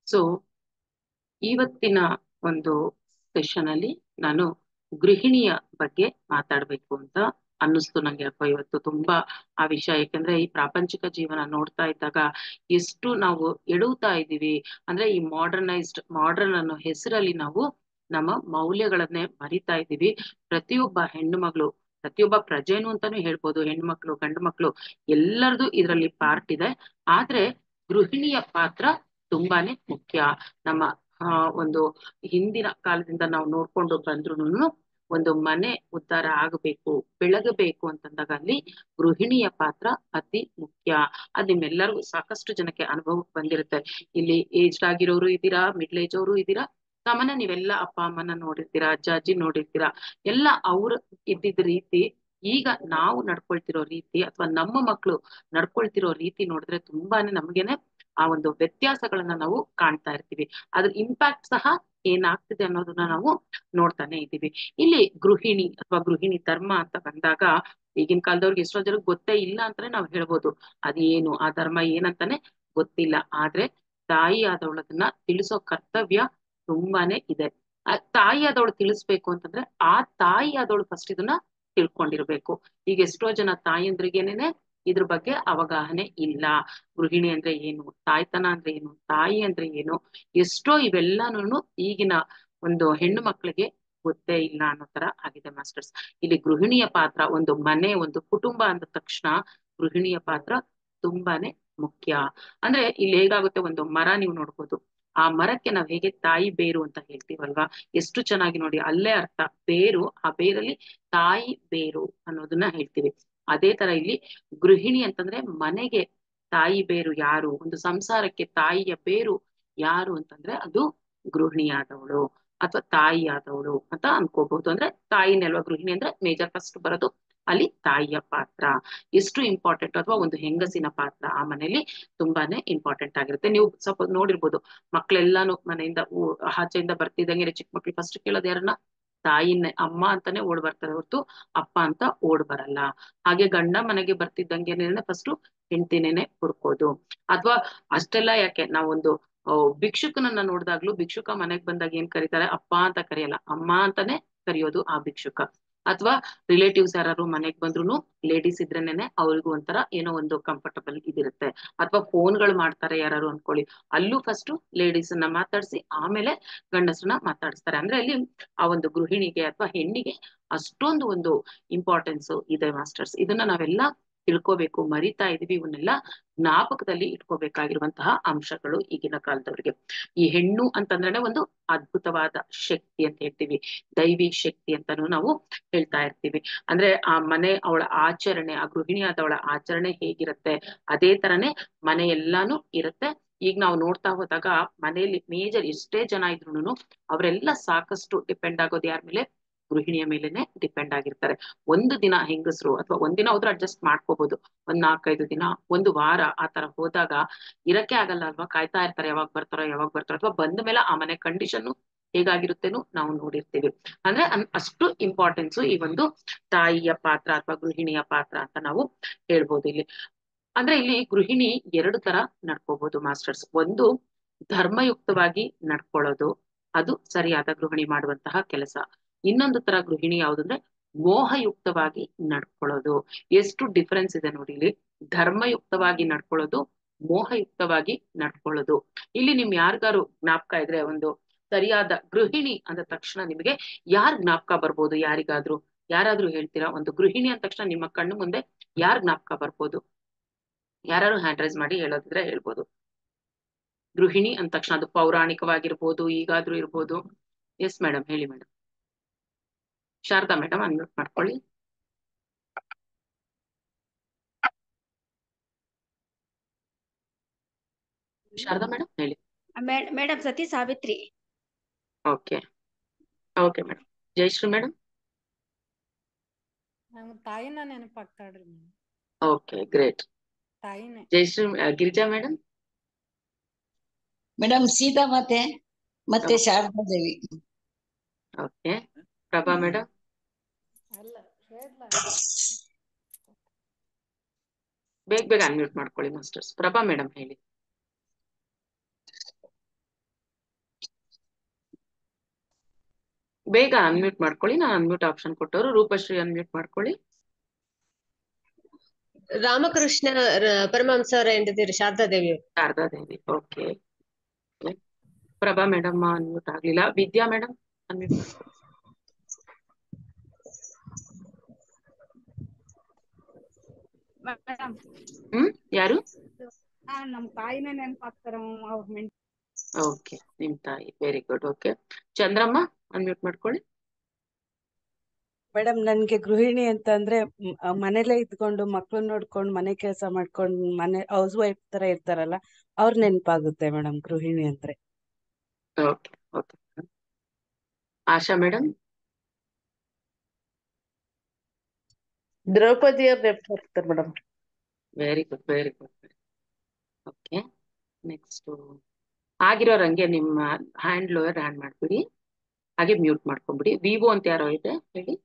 So ಇವತ್ತಿನ ಒಂದು session ಅಲ್ಲಿ ನಾನು ಗೃಹಿಣಿಯ ಬಗ್ಗೆ ಮಾತಾಡ್ಬೇಕು ಅಂತ ಅನ್ನಿಸ್ತು ನಂಗೆ. ಯಾಕೋ ಇವತ್ತು ತುಂಬಾ ಆ ವಿಷಯ, ಯಾಕಂದ್ರೆ ಈ ಪ್ರಾಪಂಚಿಕ ಜೀವನ ನೋಡ್ತಾ ಇದ್ದಾಗ ಎಷ್ಟು ನಾವು ಎಡುತ್ತಾ ಇದ್ದೀವಿ ಅಂದ್ರೆ ಈ ಮಾಡರ್ನ್ ಅನ್ನೋ ಹೆಸರಲ್ಲಿ ನಾವು ನಮ್ಮ ಮೌಲ್ಯಗಳನ್ನೇ ಮರಿತಾ ಇದ್ದೀವಿ. ಪ್ರತಿಯೊಬ್ಬ ಹೆಣ್ಣು ಮಗಳು, ಪ್ರತಿಯೊಬ್ಬ ಪ್ರಜೆನು ಅಂತಾನು ಹೇಳ್ಬೋದು, ಹೆಣ್ಮಕ್ಳು ಗಂಡು ಮಕ್ಳು ಎಲ್ಲರದು ಇದರಲ್ಲಿ ಪಾರ್ಟ್ ಇದೆ. ಆದ್ರೆ ಗೃಹಿಣಿಯ ಪಾತ್ರ ತುಂಬಾನೇ ಮುಖ್ಯ. ನಮ್ಮ ಒಂದು ಹಿಂದಿನ ಕಾಲದಿಂದ ನಾವು ನೋಡ್ಕೊಂಡು ಬಂದ್ರು ಒಂದು ಮನೆ ಉದ್ಧಾರ ಆಗಬೇಕು, ಬೆಳಗಬೇಕು ಅಂತಂದಾಗ ಅಲ್ಲಿ ಗೃಹಿಣಿಯ ಪಾತ್ರ ಅತಿ ಮುಖ್ಯ. ಅದ್ ನಿಮ್ಮೆಲ್ಲರಿಗೂ ಸಾಕಷ್ಟು ಜನಕ್ಕೆ ಅನುಭವಕ್ಕೆ ಬಂದಿರುತ್ತೆ. ಇಲ್ಲಿ ಏಜ್ಡ್ ಆಗಿರೋರು ಇದ್ದೀರಾ, ಮಿಡ್ಲ್ ಏಜ್ ಅವರು ಇದ್ದೀರಾ, ಸಾಮಾನ್ಯ ನೀವೆಲ್ಲ ಅಪ್ಪ ಅಮ್ಮನ ನೋಡಿರ್ತೀರಾ, ಅಜ್ಜ ಅಜ್ಜಿ ನೋಡಿರ್ತೀರಾ. ಎಲ್ಲ ಅವ್ರು ಇದ್ದಿದ್ ರೀತಿ ಈಗ ನಾವು ನಡ್ಕೊಳ್ತಿರೋ ರೀತಿ ಅಥವಾ ನಮ್ಮ ಮಕ್ಕಳು ನಡ್ಕೊಳ್ತಿರೋ ರೀತಿ ನೋಡಿದ್ರೆ ತುಂಬಾನೇ ನಮ್ಗೇನೆ ಆ ಒಂದು ವ್ಯತ್ಯಾಸಗಳನ್ನ ನಾವು ಕಾಣ್ತಾ ಇರ್ತೀವಿ. ಅದ್ರ ಇಂಪ್ಯಾಕ್ಟ್ ಸಹ ಏನಾಗ್ತಿದೆ ಅನ್ನೋದನ್ನ ನಾವು ನೋಡ್ತಾನೆ ಇದ್ದೀವಿ. ಇಲ್ಲಿ ಗೃಹಿಣಿ ಅಥವಾ ಗೃಹಿಣಿ ಧರ್ಮ ಅಂತ ಬಂದಾಗ ಈಗಿನ ಕಾಲದವ್ರಿಗೆ ಎಷ್ಟೋ ಜನಕ್ಕೆ ಗೊತ್ತೇ ಇಲ್ಲ ಅಂತಾನೆ ನಾವು ಹೇಳ್ಬೋದು. ಅದೇನು ಆ ಧರ್ಮ ಏನಂತಾನೆ ಗೊತ್ತಿಲ್ಲ. ಆದ್ರೆ ತಾಯಿ ಆದವಳದನ್ನ ತಿಳಿಸೋ ಕರ್ತವ್ಯ ತುಂಬಾನೇ ಇದೆ. ಆ ತಾಯಿ ಆದವಳು ತಿಳಿಸ್ಬೇಕು ಅಂತಂದ್ರೆ ಆ ತಾಯಿ ಆದವಳು ಫಸ್ಟ್ ಇದನ್ನ ತಿಳ್ಕೊಂಡಿರ್ಬೇಕು. ಈಗ ಎಷ್ಟೋ ಜನ ತಾಯಂದ್ರಿಗೇನೆ ಇದ್ರ ಬಗ್ಗೆ ಅವಗಾಹನೆ ಇಲ್ಲ. ಗೃಹಿಣಿ ಅಂದ್ರೆ ಏನು, ತಾಯ್ತನ ಅಂದ್ರೆ ಏನು, ತಾಯಿ ಅಂದ್ರೆ ಏನು, ಎಷ್ಟೋ ಇವೆಲ್ಲಾನು ಈಗಿನ ಒಂದು ಹೆಣ್ಣು ಮಕ್ಕಳಿಗೆ ಗೊತ್ತೇ ಇಲ್ಲ ಅನ್ನೋ ತರ ಆಗಿದೆ ಮಾಸ್ಟರ್ಸ್. ಇಲ್ಲಿ ಗೃಹಿಣಿಯ ಪಾತ್ರ, ಒಂದು ಮನೆ ಒಂದು ಕುಟುಂಬ ಅಂದ ತಕ್ಷಣ ಗೃಹಿಣಿಯ ಪಾತ್ರ ತುಂಬಾನೇ ಮುಖ್ಯ. ಅಂದ್ರೆ ಇಲ್ಲಿ ಹೇಗಾಗುತ್ತೆ, ಒಂದು ಮರ ನೀವು ನೋಡ್ಬೋದು, ಆ ಮರಕ್ಕೆ ನಾವ್ ಹೇಗೆ ತಾಯಿ ಬೇರು ಅಂತ ಹೇಳ್ತೀವಲ್ವಾ, ಎಷ್ಟು ಚೆನ್ನಾಗಿ ನೋಡಿ ಅಲ್ಲೇ ಅರ್ಥ. ಬೇರು, ಆ ಬೇರಲ್ಲಿ ತಾಯಿ ಬೇರು ಅನ್ನೋದನ್ನ ಹೇಳ್ತೀವಿ. ಅದೇ ತರ ಇಲ್ಲಿ ಗೃಹಿಣಿ ಅಂತಂದ್ರೆ ಮನೆಗೆ ತಾಯಿ ಬೇರು ಯಾರು, ಒಂದು ಸಂಸಾರಕ್ಕೆ ತಾಯಿಯ ಬೇರು ಯಾರು ಅಂತಂದ್ರೆ ಅದು ಗೃಹಿಣಿಯಾದವಳು ಅಥವಾ ತಾಯಿ ಆದವಳು ಅಂತ ಅನ್ಕೋಬಹುದು. ಅಂದ್ರೆ ತಾಯಿನೆಲ್ವಾ ಗೃಹಿಣಿ ಅಂದ್ರೆ ಮೇಜರ್ ಫಸ್ಟ್ ಬರೋದು ಅಲ್ಲಿ ತಾಯಿಯ ಪಾತ್ರ ಎಷ್ಟು ಇಂಪಾರ್ಟೆಂಟ್, ಅಥವಾ ಒಂದು ಹೆಂಗಸಿನ ಪಾತ್ರ ಆ ಮನೆಯಲ್ಲಿ ತುಂಬಾನೇ ಇಂಪಾರ್ಟೆಂಟ್ ಆಗಿರುತ್ತೆ. ನೀವು ಸ್ವಲ್ಪ ನೋಡಿರ್ಬೋದು, ಮಕ್ಳೆಲ್ಲಾನು ಮನೆಯಿಂದ ಆಚೆಯಿಂದ ಬರ್ತಿದ್ದಂಗೆ ಚಿಕ್ಕ ಮಕ್ಳು ಫಸ್ಟ್ ಕೇಳೋದು ಯಾರನ್ನ, ತಾಯಿನೇ, ಅಮ್ಮ ಅಂತಾನೆ ಓಡ್ ಬರ್ತಾರೆ ಹೊರತು ಅಪ್ಪ ಅಂತ ಓಡ್ ಬರಲ್ಲ. ಹಾಗೆ ಗಂಡ ಮನೆಗೆ ಬರ್ತಿದ್ದಂಗೆ ಫಸ್ಟ್ ಹೆಂಡತಿನೇನೆ ಹುಡ್ಕೋದು. ಅಥವಾ ಅಷ್ಟೆಲ್ಲ ಯಾಕೆ, ನಾವೊಂದು ಭಿಕ್ಷುಕನನ್ನ ನೋಡಿದಾಗ್ಲೂ ಭಿಕ್ಷುಕ ಮನೆಗ್ ಬಂದಾಗ ಏನ್ ಕರೀತಾರೆ, ಅಪ್ಪ ಅಂತ ಕರೆಯಲ್ಲ, ಅಮ್ಮ ಅಂತಾನೆ ಕರೆಯೋದು ಆ ಭಿಕ್ಷುಕ. ಅಥವಾ ರಿಲೇಟಿವ್ಸ್ ಯಾರು ಮನೆಗ್ ಬಂದ್ರು ಲೇಡೀಸ್ ಇದ್ರೇನೆ ಅವ್ರಿಗೂ ಒಂಥರ ಏನೋ ಒಂದು ಕಂಫರ್ಟಬಲ್ ಇದಿರುತ್ತೆ. ಅಥವಾ ಫೋನ್ಗಳು ಮಾಡ್ತಾರೆ ಯಾರು ಅನ್ಕೊಳ್ಳಿ, ಅಲ್ಲೂ ಫಸ್ಟ್ ಲೇಡೀಸ್ ನ ಮಾತಾಡ್ಸಿ ಆಮೇಲೆ ಗಂಡಸರನ್ನ ಮಾತಾಡಿಸ್ತಾರೆ. ಅಂದ್ರೆ ಅಲ್ಲಿ ಆ ಒಂದು ಗೃಹಿಣಿಗೆ ಅಥವಾ ಹೆಣ್ಣಿಗೆ ಅಷ್ಟೊಂದು ಒಂದು ಇಂಪಾರ್ಟೆನ್ಸ್ ಇದೆ ಮಾಸ್ಟರ್ಸ್. ಇದನ್ನ ನಾವೆಲ್ಲ ತಿಳ್ಕೋಬೇಕು, ಮರಿತಾ ಇದೀವಿ. ಇವನ್ನೆಲ್ಲ ಜ್ಞಾಪಕದಲ್ಲಿ ಇಟ್ಕೋಬೇಕಾಗಿರುವಂತಹ ಅಂಶಗಳು ಈಗಿನ ಕಾಲದವ್ರಿಗೆ. ಈ ಹೆಣ್ಣು ಅಂತಂದ್ರೆ ಒಂದು ಅದ್ಭುತವಾದ ಶಕ್ತಿ ಅಂತ ಹೇಳ್ತೀವಿ, ದೈವಿ ಶಕ್ತಿ ಅಂತಾನು ನಾವು ಹೇಳ್ತಾ ಇರ್ತೀವಿ. ಅಂದ್ರೆ ಆ ಮನೆ ಅವಳ ಆಚರಣೆ, ಆ ಗೃಹಿಣಿಯಾದವಳ ಆಚರಣೆ ಹೇಗಿರುತ್ತೆ ಅದೇ ತರನೇ ಮನೆ ಎಲ್ಲಾನು ಇರುತ್ತೆ. ಈಗ ನಾವು ನೋಡ್ತಾ ಹೋದಾಗ ಮನೆಯಲ್ಲಿ ಮೇಜರ್ ಎಷ್ಟೇ ಜನ ಇದ್ರು ಅವರೆಲ್ಲ ಸಾಕಷ್ಟು ಡಿಪೆಂಡ್ ಆಗೋದು ಯಾರ ಮೇಲೆ, ಗೃಹಿಣಿಯ ಮೇಲೆನೆ ಡಿಪೆಂಡ್ ಆಗಿರ್ತಾರೆ. ಒಂದು ದಿನ ಹೆಂಗಸರು ಅಥವಾ ಒಂದಿನ ಹೋದ್ರೆ ಅಡ್ಜಸ್ಟ್ ಮಾಡ್ಕೋಬಹುದು, ಒಂದ್ 4-5 ದಿನ, ಒಂದು ವಾರ ಆತರ ಹೋದಾಗ ಇರಕ್ಕೆ ಆಗಲ್ಲ ಅಲ್ವಾ, ಕಾಯ್ತಾ ಇರ್ತಾರೆ ಯಾವಾಗ ಬರ್ತಾರೋ ಯಾವಾಗ ಬರ್ತಾರೋ. ಅಥವಾ ಬಂದ ಮೇಲೆ ಆ ಮನೆ ಕಂಡೀಷನ್ ಹೇಗಾಗಿರುತ್ತೇನು ನಾವು ನೋಡಿರ್ತೀವಿ. ಅಂದ್ರೆ ಅಷ್ಟು ಇಂಪಾರ್ಟೆನ್ಸ್ ಈ ಒಂದು ತಾಯಿಯ ಪಾತ್ರ ಅಥವಾ ಗೃಹಿಣಿಯ ಪಾತ್ರ ಅಂತ ನಾವು ಹೇಳ್ಬೋದು ಇಲ್ಲಿ. ಅಂದ್ರೆ ಇಲ್ಲಿ ಗೃಹಿಣಿ ಎರಡು ತರ ನಡ್ಕೋಬಹುದು ಮಾಸ್ಟರ್ಸ್. ಒಂದು ಧರ್ಮಯುಕ್ತವಾಗಿ ನಡ್ಕೊಳ್ಳೋದು, ಅದು ಸರಿಯಾದ ಗೃಹಿಣಿ ಮಾಡುವಂತಹ ಕೆಲಸ. ಇನ್ನೊಂದು ತರ ಗೃಹಿಣಿ ಯಾವ್ದಂದ್ರೆ ಮೋಹಯುಕ್ತವಾಗಿ ನಡ್ಕೊಳ್ಳೋದು. ಎಷ್ಟು ಡಿಫರೆನ್ಸ್ ಇದೆ ನೋಡಿ ಇಲ್ಲಿ, ಧರ್ಮಯುಕ್ತವಾಗಿ ನಡ್ಕೊಳ್ಳೋದು, ಮೋಹಯುಕ್ತವಾಗಿ ನಡ್ಕೊಳ್ಳೋದು. ಇಲ್ಲಿ ನಿಮ್ ಯಾರಿಗಾರು ಜ್ಞಾಪಕ ಇದ್ರೆ, ಒಂದು ಸರಿಯಾದ ಗೃಹಿಣಿ ಅಂದ ತಕ್ಷಣ ನಿಮಗೆ ಯಾರ್ ಜ್ಞಾಪಕ ಬರ್ಬೋದು, ಯಾರಿಗಾದ್ರೂ ಯಾರಾದ್ರೂ ಹೇಳ್ತೀರಾ? ಒಂದು ಗೃಹಿಣಿ ಅಂದ ತಕ್ಷಣ ನಿಮ್ಮ ಕಣ್ಣು ಮುಂದೆ ಯಾರ್ ಜ್ಞಾಪಕ ಬರ್ಬೋದು? ಯಾರು ಹ್ಯಾಂಡ್ ರೈಸ್ ಮಾಡಿ ಹೇಳೋದಿದ್ರೆ ಹೇಳ್ಬೋದು. ಗೃಹಿಣಿ ಅಂದ ತಕ್ಷಣ ಅದು ಪೌರಾಣಿಕವಾಗಿರ್ಬೋದು, ಈಗಾದ್ರೂ ಇರ್ಬೋದು. ಎಸ್ ಮೇಡಮ್, ಹೇಳಿ ಮೇಡಮ್. ಶಾರದಾ ಮೇಡಮ್ ಅನ್ಮ್ಯೂಟ್ ಮಾಡ್ಕೊಳ್ಳಿ. ಶಾರದಾ ಮೇಡಮ್ ಹೇಳಿ. Madam Sati Savitri. Okay okay madam. Jayashree madam. ನಮ್ಗೆ ತಾಯಿನ ನೆನಪಾಗ್ತಾಳ್ರಿ. Okay great. ತಾಯಿನೇ. ಜಯಶ್ರೀ. ಗಿರಿಜಾ ಮೇಡಮ್. ಮೇಡಮ್ ಸೀತಾ ಮಾತೆ ಮತ್ತೆ ಶಾರದಾ ದೇವಿ. ಓಕೆ. ಪ್ರಭಾ ಮೇಡಮ್. ಅಲ್ಲ ಬೇಗ ಬೇಗ ಅನ್ಮ್ಯೂಟ್ ಮಾಡ್ಕೊಳ್ಳಿ ಮಾಸ್ಟರ್ಸ್. ಪ್ರಭಾ ಮೇಡಮ್ ಹೇಳಿ. ಬೇಗ ಅನ್ಮ್ಯೂಟ್ ಮಾಡ್ಕೊಳ್ಳಿ. ನಾನು ಅನ್ಮ್ಯೂಟ್ ಆಪ್ಷನ್ ಕೊಟ್ಟವರು. ರೂಪಶ್ರೀ ಅನ್ಮ್ಯೂಟ್ ಮಾಡ್ಕೊಳ್ಳಿ. ರಾಮಕೃಷ್ಣ ಪರಮಹಂಸರ ಹೆಂಡತಿ Sharada Devi. Sharada Devi. Okay. Prabha madam unmute ಆಗ್ಲಿಲ್ಲ. ವಿದ್ಯಾ ಮೇಡಮ್ ಅನ್ಮ್ಯೂಟ್ ಮಾಡ್ಕೊಳ್ಳಿ. ಮೇಡಮ್ ಯಾರು? ನಮ್ ತಾಯಿನೇ ನೆನಪಾಗ್ತಾರ ಅವ್ರ ಓಕೆ, ನಿಮ್ ತಾಯಿ. Very good. Okay, Chandramma unmute ಮಾಡ್ಕೊಳ್ಳಿ. ಮೇಡಮ್ ನನ್ಗೆ ಗೃಹಿಣಿ ಅಂತ ಅಂದ್ರೆ ಮನೇಲೆ ಇದ್ಕೊಂಡು ಮಕ್ಳು ನೋಡ್ಕೊಂಡು ಮನೆ ಕೆಲಸ ಮಾಡ್ಕೊಂಡು ಮನೆ ಹೌಸ್ ವೈಫ್ ತರ ಇರ್ತಾರಲ್ಲ, ಅವ್ರ ನೆನಪಾಗುತ್ತೆ ಮೇಡಮ್ ಗೃಹಿಣಿ ಅಂದ್ರೆ. Okay okay. Asha madam? Draupadi ಅವ್ರು ನೆನಪಾಗ್ತಾರೆ madam. Very good, very good. Okay, next ಆಗಿರೋರಂಗೆ ನಿಮ್ಮ ಹ್ಯಾಂಡ್ ಲೋಯರ್ ಹ್ಯಾಂಡ್ ಮಾಡ್ಬಿಡಿ, ಹಾಗೆ ಮ್ಯೂಟ್ ಮಾಡ್ಕೊಂಬಿಡಿ. ವಿವೋ ಅಂತ ಯಾರೋ ಇದೆ, ಹೇಳಿ.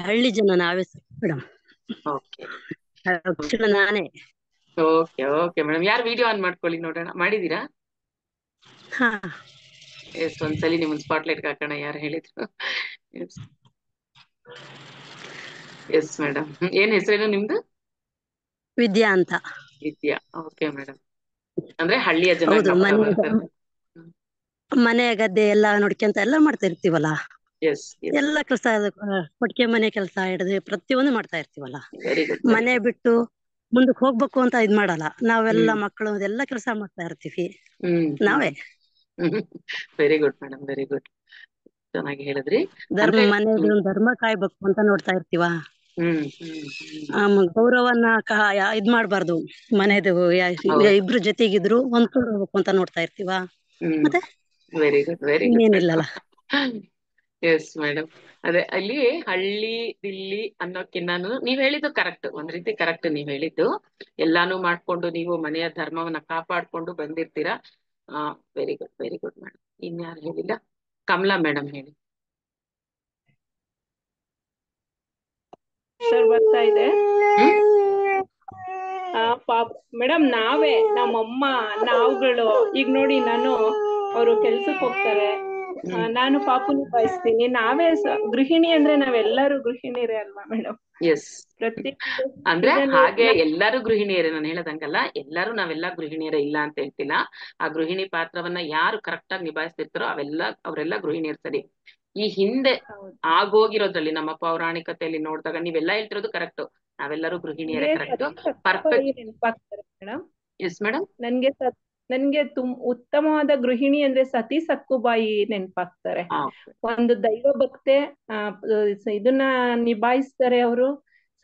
ಹಳ್ಳಿ ಜನ ನಾವೇ ಮೇಡಮ್. ಓಕೆ ನಾನೇ. Okay okay madam. ಯಾರು ವಿಡಿಯೋ ಆನ್ ಮಾಡ್ಕೊಳ್ಳಿ ನೋಡೋಣ. ಮಾಡಿದೀರಾ? ಹಾ, ಎಸ್, ಒಂದ್ಸಲಿ ನಿಮ್ಮನ್ನ ಸ್ಪಾಟ್ಲೈಟ್ ಹಾಕೋಣ. ಯಾರು ಹೇಳಿದ್ರು? Yes madam. ಏನ್ ಹೆಸರೇನು ನಿಮ್ದು? ವಿದ್ಯಾ ಅಂತ. ವಿದ್ಯಾ. Okay madam. ಅಂದ್ರೆ ಹಳ್ಳಿಯ ಜನ ಹೌದು, ಬರ್ತಾರೆ. ಮನೆ ಗದ್ದೆ ಎಲ್ಲ ನೋಡ್ಕೊಂತ ಎಲ್ಲ ಮಾಡ್ತಾ ಇರ್ತೀವಲ್ಲ. ಎಸ್ ಎಲ್ಲ ಕೆಲಸ, ಕೊಟ್ಟಿಗೆ ಮನೆ ಕೆಲಸ ಹಿಡಿದು ಪ್ರತಿಯೊಂದು ಮಾಡ್ತಾ ಇರ್ತೀವಲ್ಲ. Very good. ಮನೆ ಬಿಟ್ಟು ಮುಂದಕ್ಕೆ ಹೋಗ್ಬೇಕು ಅಂತ ಇದ್ ಮಾಡಲ್ಲ. ನಾವೆಲ್ಲ ಮಕ್ಕಳು ಎಲ್ಲ ಕೆಲಸ ಮಾಡ್ತಾ ಇರ್ತೀವಿ ನಾವೇ. Very good madam, very good. ಚೆನ್ನಾಗಿ ಹೇಳಿದ್ರಿ. ಮನೆದು ಧರ್ಮ ಕಾಯ್ಬೇಕು ಅಂತ ನೋಡ್ತಾ ಇರ್ತೀವ. ಗೌರವನ್ನ ಇದ್ ಮಾಡ್ಬಾರ್ದು. ಮನೆದು ಇಬ್ರು ಜೊತೆಗಿದ್ರು ಹೊಂದ್ಕೊಂಡು ಹೋಗ್ಬೇಕು ಅಂತ ನೋಡ್ತಾ ಇರ್ತೀವ. ಮತ್ತೆ ವೆರಿ ಗುಡ್, ವೆರಿ ಗುಡ್. ಇನ್ನೇನಿಲ್ಲಲ್ಲ. Yes madam. ಅದೇ, ಅಲ್ಲಿ ಹಳ್ಳಿ ದಿಲ್ಲಿ ಅನ್ನೋಕ್ಕಿನ್ನಾನು ನೀವ್ ಹೇಳಿದ್ದು ಕರೆಕ್ಟ್. ಒಂದ್ ರೀತಿ ಕರೆಕ್ಟ್ ನೀವ್ ಹೇಳಿದ್ದು. ಎಲ್ಲಾನು ಮಾಡ್ಕೊಂಡು ನೀವು ಮನೆಯ ಧರ್ಮವನ್ನ ಕಾಪಾಡ್ಕೊಂಡು ಬಂದಿರ್ತೀರಾ. Very good, very good madam. ಇನ್ಯಾರು ಹೇಳಿಲ್ಲ? ಕಮಲಾ ಮೇಡಮ್ ಹೇಳಿ. ಸರ್ ಬರ್ತಾ ಇದೆ. ಮೇಡಮ್, ನಾವೇ ನಮ್ಮಮ್ಮ ನಾವುಗಳು ಈಗ ನೋಡಿ, ಅವರು ಕೆಲ್ಸಕ್ಕೆ ಹೋಗ್ತಾರೆ, ನಾನು ಪಾಪು ನಿಭಾಯಿಸ್ತೀನಿ. ನಾವೇ ಗೃಹಿಣಿ ಅಂದ್ರೆ ನಾವೆಲ್ಲರೂ ಗೃಹಿಣಿಯರೇ ಅಲ್ವಾ ಮೇಡಮ್? ಎಸ್, ಅಂದ್ರೆ ಹಾಗೆ ಎಲ್ಲರೂ ಗೃಹಿಣಿಯರೇ. ನಾನು ಹೇಳದಂಗಲ್ಲ, ಎಲ್ಲರೂ ನಾವೆಲ್ಲ ಗೃಹಿಣಿಯರೇ ಇಲ್ಲ ಅಂತ ಹೇಳ್ತಿಲ್ಲ. ಆ ಗೃಹಿಣಿ ಪಾತ್ರವನ್ನ ಯಾರು ಕರೆಕ್ಟ್ ಆಗಿ ನಿಭಾಯಿಸ್ತಿರ್ತಾರೋ ಅವರೆಲ್ಲ ಗೃಹಿಣಿಯರು. ಸರಿ, ಈ ಹಿಂದೆ ಆಗೋಗಿರೋದ್ರಲ್ಲಿ ನಮ್ಮ ಪೌರಾಣಿಕತೆಯಲ್ಲಿ ನೋಡಿದಾಗ ನೀವೆಲ್ಲ ಹೇಳ್ತಿರೋದು ಕರೆಕ್ಟ್. ನಾವೆಲ್ಲರೂ ಗೃಹಿಣಿಯರೇ correct, perfect. Madam, yes madam. ನನ್ಗೆ ಉತ್ತಮವಾದ ಗೃಹಿಣಿ ಅಂದ್ರೆ ಸತಿ ಸಕ್ಕುಬಾಯಿ ನೆನ್ಪಾಗ್ತಾರೆ. ಒಂದು ದೈವ ಭಕ್ತೆ, ಇದನ್ನ ನಿಭಾಯಿಸ್ತಾರೆ ಅವರು,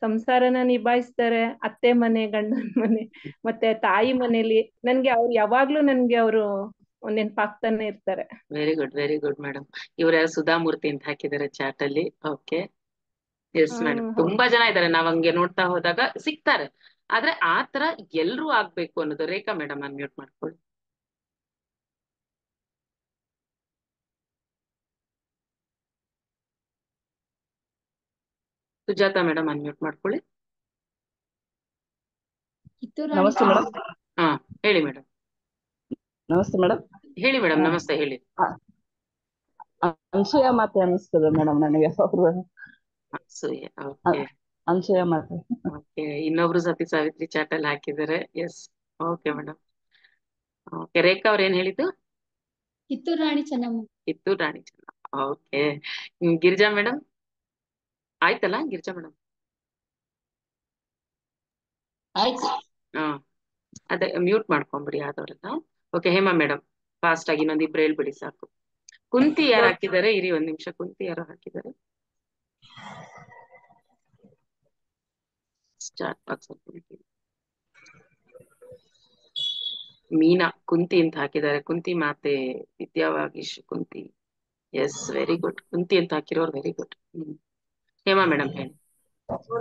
ಸಂಸಾರನ ನಿಭಾಯಿಸ್ತಾರೆ. ಅತ್ತೆ ಮನೆ, ಗಂಡನ ಮನೆ, ಮತ್ತೆ ತಾಯಿ ಮನೇಲಿ ನನ್ಗೆ ಅವ್ರು ಯಾವಾಗ್ಲೂ ಅವರು ನೆನ್ಪಾಗ್ತಾನೆ ಇರ್ತಾರೆ. Very good, very good madam. ಇವ್ರ ಸುಧಾಮೂರ್ತಿ ಅಂತ ಹಾಕಿದ್ದಾರೆ ಚಾಟ್ ಅಲ್ಲಿ. Okay, yes madam. ತುಂಬಾ ಜನ ಇದಾರೆ, ನಾವ್ ಹಂಗೆ ನೋಡ್ತಾ ಹೋದಾಗ ಸಿಗ್ತಾರೆ. ಆದ್ರೆ ಆತರ ಎಲ್ರೂ ಆಗ್ಬೇಕು ಅನ್ನೋದು. ರೇಖಾ ಮೇಡಮ್ ಅನ್ಮ್ಯೂಟ್ ಮಾಡ್ಕೊಳ್ಳಿ. ಸುಜಾತಾ ಮೇಡಮ್ ಅನ್ಮ್ಯೂಟ್ ಮಾಡ್ಕೊಳ್ಳಿ. ನಮಸ್ತೆ ಮೇಡಮ್. ಹಾ, ಹೇಳಿ ಮೇಡಮ್. ನಮಸ್ತೆ ಮೇಡಮ್. ಹೇಳಿ ಮೇಡಮ್. ನಮಸ್ತೆ, ಹೇಳಿ. ಅನ್ಸೂಯ ಮಾತೆ ಅನಿಸ್ತದೆ ಮೇಡಮ್ ನನಗೆ. ಅನ್ಸೂಯ. ಓಕೆ, ಅನ್ಸೂಯ ಮಾತೆ. ಓಕೆ, ಇನ್ನೊಬ್ರು ಸತಿ ಸಾವಿತ್ರಿ ಚಾಟ್ ಅಲ್ಲಿ ಹಾಕಿದ್ದಾರೆ. Yes, okay madam. Okay, Rekha ಅವ್ರ ಏನ್ ಹೇಳಿದ್ದು? ಕಿತ್ತೂರು ರಾಣಿ ಚೆನ್ನಮ್ಮ. ಕಿತ್ತೂರು ರಾಣಿ ಚೆನ್ನಮ್ಮ. ಓಕೆ, ಗಿರಿಜಾ ಮೇಡಮ್ ಆಯ್ತಲ್ಲ? ಗಿರಿಜಾ ಮೇಡಮ್ ಆಯ್ತು. ಅದೇ ಮ್ಯೂಟ್ ಮಾಡ್ಕೊಂಬಿಡಿ ಆದವ್ರೆಲ್ಲ. ಓಕೆ, ಹೇಮಾ ಮೇಡಮ್ ಫಾಸ್ಟ್ ಆಗಿ ಇನ್ನೊಂದಿಬ್ರು ಹೇಳ್ಬಿಡಿ ಸಾಕು. ಕುಂತಿ ಯಾರು ಹಾಕಿದ್ದಾರೆ? ಇರಿ ಒಂದ್ ನಿಮಿಷ. ಕುಂತಿ ಯಾರು ಹಾಕಿದ್ದಾರೆ? Start box. ಮೀನಾ ಕುಂತಿ ಅಂತ ಹಾಕಿದ್ದಾರೆ. ಕುಂತಿ ಮಾತೆ, Vidyavagish Kunti. Yes, very good. Kunti ಅಂತ ಹಾಕಿರೋರು ವೆರಿ ಗುಡ್. ಹೇಮಾ ಮೇಡಮ್ ಹೇಳಿ.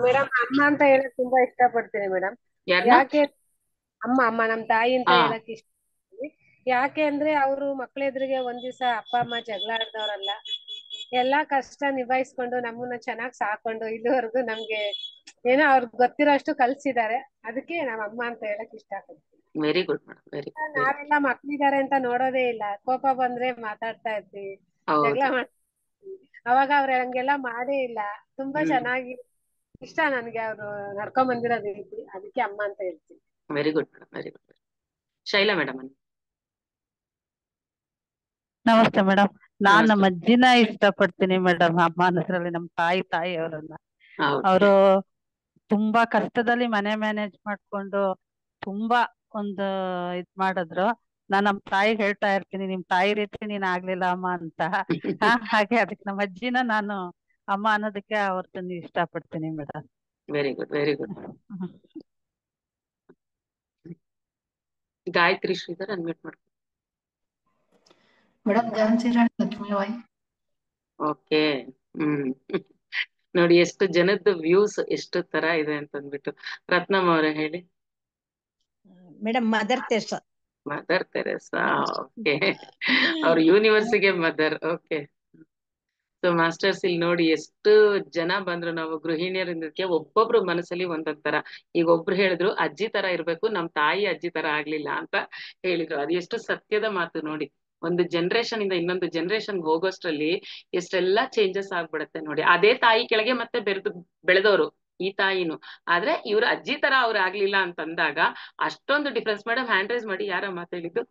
ಮೇಡಮ್, ಅಮ್ಮ ಅಂತ ಹೇಳಕ್ ತುಂಬಾ ಇಷ್ಟ ಪಡ್ತೀನಿ ಮೇಡಮ್. ಯಾಕೆ ಅಮ್ಮ ನಮ್ ತಾಯಿ ಅಂತ ಹೇಳಕ್ ಇಷ್ಟ ಪಡ್ತೀನಿ. ಯಾಕೆ ಅಂದ್ರೆ ಅವರು ಮಕ್ಳ ಎದುರಿಗೆ ಒಂದ್ ದಿವ್ಸ ಅಪ್ಪ ಅಮ್ಮ ಜಗಳ ಆಡ್ದವ್ರಲ್ಲ. ಎಲ್ಲಾ ಕಷ್ಟ ನಿಭಾಯಿಸ್ಕೊಂಡು ನಮ್ಮನ್ನ ಚೆನ್ನಾಗ್ ಸಾಕೊಂಡು ಇಲ್ಲಿವರೆಗೂ ನಮ್ಗೆ ಏನೋ ಅವ್ರಿಗೆ ಗೊತ್ತಿರೋ ಅಷ್ಟು ಕಲ್ಸಿದ್ದಾರೆ. ಅದಕ್ಕೆ ನಮ್ಮ ಅಮ್ಮ ಅಂತ ಹೇಳಕ್ ಇಷ್ಟ ಪಡ್ತೀನಿ. Very good madam, very good, very ನಾವೆಲ್ಲ ಮಕ್ಳಿದಾರೆ ಅಂತ ನೋಡೋದೇ ಇಲ್ಲ, ಕೋಪ ಬಂದ್ರೆ ಮಾತಾಡ್ತಾ ಇರ್ತೀವಿ, ಜಗಳ ಹೌದು. ಮಾಡ್ತೀವಿ. ಅವಾಗ ಅವ್ರ ಹಂಗೆಲ್ಲ ಮಾಡೇ ಇಲ್ಲ. ತುಂಬಾ ಹ್ಮ್ ಚೆನ್ನಾಗಿ ಇಷ್ಟ ನನ್ಗೆ ಅವ್ರು ನಡ್ಕೊಂಡ್ ಬಂದಿರೋ ರೀತಿ, ಅದಕ್ಕೆ ಅಮ್ಮ ಅಂತ ಹೇಳ್ತೀನಿ. Very good madam, very good. Shaila madam. ನಮಸ್ತೆ ಮೇಡಮ್. ನಾನ್ ನಮಸ್ತೆ. ನಮ್ಮ ಅಜ್ಜಿನ ಇಷ್ಟಪಡ್ತೀನಿ ಮೇಡಮ್. ಅಮ್ಮ ಅನ್ನೋದ್ರಲ್ಲಿ ನಮ್ಮ ತಾಯಿ ಅವರನ್ನ. ಓಕೆ. ಅವರು ತುಂಬಾ ಕಷ್ಟದಲ್ಲಿ ಮನೆ ಮ್ಯಾನೇಜ್ ಮಾಡ್ಕೊಂಡು ತುಂಬಾ ಒಂದು ಇದ್ ಮಾಡಿದ್ರು. ನಾನ್ ನಮ್ ತಾಯಿಗ್ ಹೇಳ್ತಾ ಇರ್ತೀನಿ, ನಿಮ್ ತಾಯಿ ರೀತಿ ನೀನ್ ಆಗ್ಲಿಲ್ಲ ಅಮ್ಮ ಅಂತ. ಹಾಗೆ ಅದಕ್ಕೆ ನಮ್ಮ ಅಜ್ಜಿನ ನಾನು ಅಮ್ಮ ಅನ್ನೋದಕ್ಕೆ ಅವ್ರನ್ನ ಇಷ್ಟಪಡ್ತೀನಿ madam. Very good, very good. Gayathri Sridhar unmute ಮಾಡ್ಕೊ. ಮೇಡಮ್ ಝಾನ್ಸಿ ರಾಣಿ ಲಕ್ಷ್ಮೀಬಾಯಿ. ಓಕೆ. ಹ್ಮ್ ನೋಡಿ ಎಷ್ಟು ಜನದ ವ್ಯೂಸ್ ಎಷ್ಟು ತರ ಇದೆ ಅಂತ ಅಂದ್ಬಿಟ್ಟು. ರತ್ನಮ್ಮ ಅವರೇ ಹೇಳಿ. Madam mother Teresa. Mother Teresa. Okay. ಅವ್ರ ಯೂನಿವರ್ಸಿಗೆ ಮದರ್. ಓಕೆ. ಸೊ ಮಾಸ್ಟರ್ಸ್ ಇಲ್ಲಿ ನೋಡಿ ಎಷ್ಟು ಜನ ಬಂದ್ರು. ನಾವು ಗೃಹಿಣಿಯರಿಂದಕ್ಕೆ ಒಬ್ಬೊಬ್ರು ಮನಸ್ಸಲ್ಲಿ ಒಂದೊಂದ್ ತರ. ಈಗ ಒಬ್ರು ಹೇಳಿದ್ರು ಅಜ್ಜಿ ತರ ಇರ್ಬೇಕು, ನಮ್ ತಾಯಿ ಅಜ್ಜಿ ತರ ಆಗ್ಲಿಲ್ಲ ಅಂತ ಹೇಳಿದ್ರು. ಅದು ಎಷ್ಟು ಸತ್ಯದ ಮಾತು ನೋಡಿ. ಒಂದು ಜನರೇಷನ್ ಇಂದ ಇನ್ನೊಂದು ಜನರೇಷನ್ ಹೋಗೋಷ್ಟ್ರಲ್ಲಿ ಎಷ್ಟೆಲ್ಲಾ ಚೇಂಜಸ್ ಆಗ್ಬಿಡತ್ತೆ ನೋಡಿ. ಅದೇ ತಾಯಿ ಕೆಳಗೆ ಮತ್ತೆ ಬೆಳೆದವರು ಈ ತಾಯಿನು. ಆದ್ರೆ ಇವ್ರ ಅಜ್ಜಿ ತರ ಅವ್ರು ಆಗ್ಲಿಲ್ಲ ಅಂತ ಅಂದಾಗ ಅಷ್ಟೊಂದು ಡಿಫ್ರೆನ್ಸ್. ಮೇಡಮ್ ಹ್ಯಾಂಡ್ ರೈಸ್ ಮಾಡಿ, ಯಾರ ಮಾತಾಡಿದ್ದು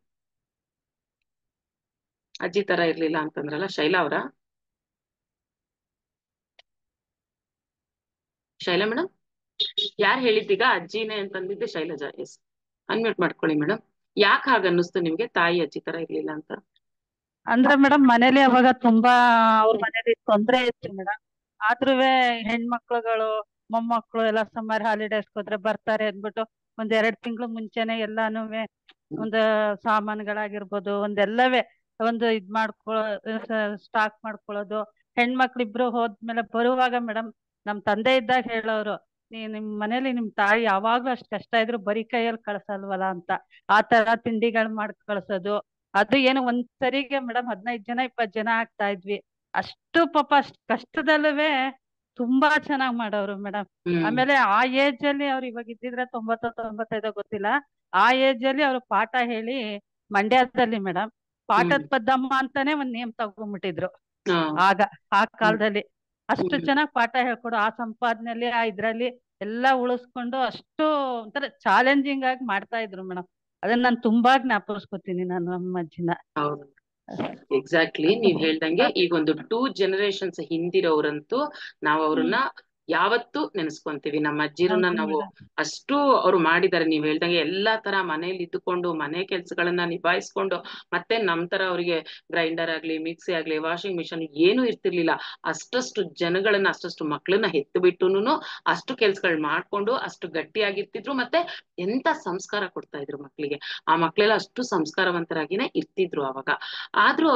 ಅಜ್ಜಿ ತರ ಇರ್ಲಿಲ್ಲ ಅಂತಂದ್ರಲ್ಲ? ಶೈಲಾ ಅವರ? ಶೈಲಾ ಮೇಡಮ್ ಯಾರು ಹೇಳಿದ್ದೀಗ ಅಜ್ಜಿನೇ ಅಂತಂದಿದ್ದೆ? ಶೈಲಜಾ. ಎಸ್, ಅನ್ಮ್ಯೂಟ್ ಮಾಡ್ಕೊಳ್ಳಿ ಮೇಡಮ್. ಯಾಕೆ ಹಾಗ ಅನ್ನಿಸ್ತು ನಿಮ್ಗೆ ತಾಯಿ ಅಜ್ಜಿ ತರ ಇರ್ಲಿಲ್ಲ ಅಂತ? ಅಂದ್ರೆ ಮೇಡಮ್ ಮನೇಲಿ ಅವಾಗ ತುಂಬಾ ಅವ್ರ ಮನೇಲಿ ತೊಂದ್ರೆ ಇತ್ತು ಮೇಡಮ್. ಆದ್ರೂವೆ ಹೆಣ್ಮಕ್ಳುಗಳು ಮೊಮ್ಮಕ್ಳು ಎಲ್ಲ ಸಮ್ಮರ್ ಹಾಲಿಡೇಸ್ ಹೋದ್ರೆ ಬರ್ತಾರೆ ಅಂದ್ಬಿಟ್ಟು ಒಂದ್ 2 ತಿಂಗಳು ಮುಂಚೆನೆ ಎಲ್ಲಾನುವೆ ಒಂದು ಸಾಮಾನುಗಳಾಗಿರ್ಬೋದು ಒಂದೆಲ್ಲವೇ ಒಂದು ಇದ್ ಸ್ಟಾಕ್ ಮಾಡ್ಕೊಳ್ಳೋದು. ಹೆಣ್ಮಕ್ಳಿಬ್ರು ಹೋದ್ಮೇಲೆ ಬರುವಾಗ ಮೇಡಮ್ ನಮ್ ತಂದೆ ಇದ್ದಾಗ ಹೇಳೋರು, ನಿಮ್ ಮನೇಲಿ ನಿಮ್ ತಾಯಿ ಯಾವಾಗ್ಲೂ ಅಷ್ಟ್ ಕಷ್ಟ ಇದ್ರು ಬರೀ ಕೈಯಲ್ಲಿ ಕಳ್ಸಲ್ವಲ್ಲ ಅಂತ. ಆ ತರ ತಿಂಡಿಗಳು ಮಾಡಿ ಕಳ್ಸೋದು. ಅದು ಏನು ಒಂದ್ ಸರಿಗೆ ಮೇಡಮ್ 15 ಜನ 20 ಜನ ಆಗ್ತಾ ಇದ್ವಿ. ಅಷ್ಟು ಪಾಪ ಅಷ್ಟ್ ಕಷ್ಟದಲ್ಲೂ ತುಂಬಾ ಚೆನ್ನಾಗ್ ಮಾಡೋರು ಮೇಡಮ್. ಆಮೇಲೆ ಆ ಏಜ್ ಅಲ್ಲಿ ಅವ್ರು ಇವಾಗ ಇದ್ದಿದ್ರೆ 90 95 ಗೊತ್ತಿಲ್ಲ. ಆ ಏಜ್ ಅಲ್ಲಿ ಅವ್ರು ಪಾಠ ಹೇಳಿ ಮಂಡ್ಯದಲ್ಲಿ ಮೇಡಮ್ ಪಾಠದ ಪದ್ದಮ್ಮ ಅಂತಾನೆ ಒಂದ್ ನೇಮ್ ತಗೊಂಡ್ಬಿಟ್ಟಿದ್ರು ಆಗ ಆ ಕಾಲದಲ್ಲಿ. ಅಷ್ಟು ಚೆನ್ನಾಗ್ ಪಾಠ ಹೇಳ್ಕೊಡು, ಆ ಸಂಪಾದನೆಯಲ್ಲಿ ಆ ಇದ್ರಲ್ಲಿ ಎಲ್ಲಾ ಉಳಿಸ್ಕೊಂಡು ಅಷ್ಟು ಒಂಥರ ಚಾಲೆಂಜಿಂಗ್ ಆಗಿ ಮಾಡ್ತಾ ಇದ್ರು ಮೇಡಮ್. ಅದನ್ನ ನಾನು ತುಂಬಾ ಜ್ಞಾಪಿಸ್ಕೊತೀನಿ ನಾನು ನಮ್ಮ ಅಜ್ಜಿನ. ಹೌದು, ಎಕ್ಸಾಕ್ಟ್ಲಿ ನೀವ್ ಹೇಳ್ದಂಗೆ ಈಗ ಒಂದು 2 ಜನರೇಷನ್ಸ್ ಹಿಂದಿರೋರಂತೂ ನಾವ್ ಅವ್ರನ್ನ ಯಾವತ್ತೂ ನೆನೆಸ್ಕೊಂತೀವಿ. ನಮ್ಮ ಅಜ್ಜಿರನ್ನ ನಾವು ಅಷ್ಟು ಅವ್ರು ಮಾಡಿದ್ದಾರೆ. ನೀವ್ ಹೇಳ್ದಂಗೆ ಎಲ್ಲಾ ತರ ಮನೇಲಿ ಇದ್ದುಕೊಂಡು ಮನೆ ಕೆಲ್ಸಗಳನ್ನ ನಿಭಾಯಿಸ್ಕೊಂಡು, ಮತ್ತೆ ನಮ್ ತರ ಅವ್ರಿಗೆ ಗ್ರೈಂಡರ್ ಆಗ್ಲಿ ಮಿಕ್ಸಿ ಆಗ್ಲಿ ವಾಷಿಂಗ್ ಮಿಷಿನ್ ಏನು ಇರ್ತಿರ್ಲಿಲ್ಲ. ಅಷ್ಟಷ್ಟು ಜನಗಳನ್ನ ಅಷ್ಟಷ್ಟು ಮಕ್ಳನ್ನ ಹೆತ್ತು ಬಿಟ್ಟುನು ಅಷ್ಟು ಕೆಲ್ಸಗಳು ಮಾಡ್ಕೊಂಡು ಅಷ್ಟು ಗಟ್ಟಿಯಾಗಿರ್ತಿದ್ರು. ಮತ್ತೆ ಎಂತ ಸಂಸ್ಕಾರ ಕೊಡ್ತಾ ಇದ್ರು ಮಕ್ಳಿಗೆ. ಆ ಮಕ್ಳೆಲ್ಲ ಅಷ್ಟು ಸಂಸ್ಕಾರವಂತರಾಗಿನೇ ಇರ್ತಿದ್ರು ಅವಾಗ. ಆದ್ರೂ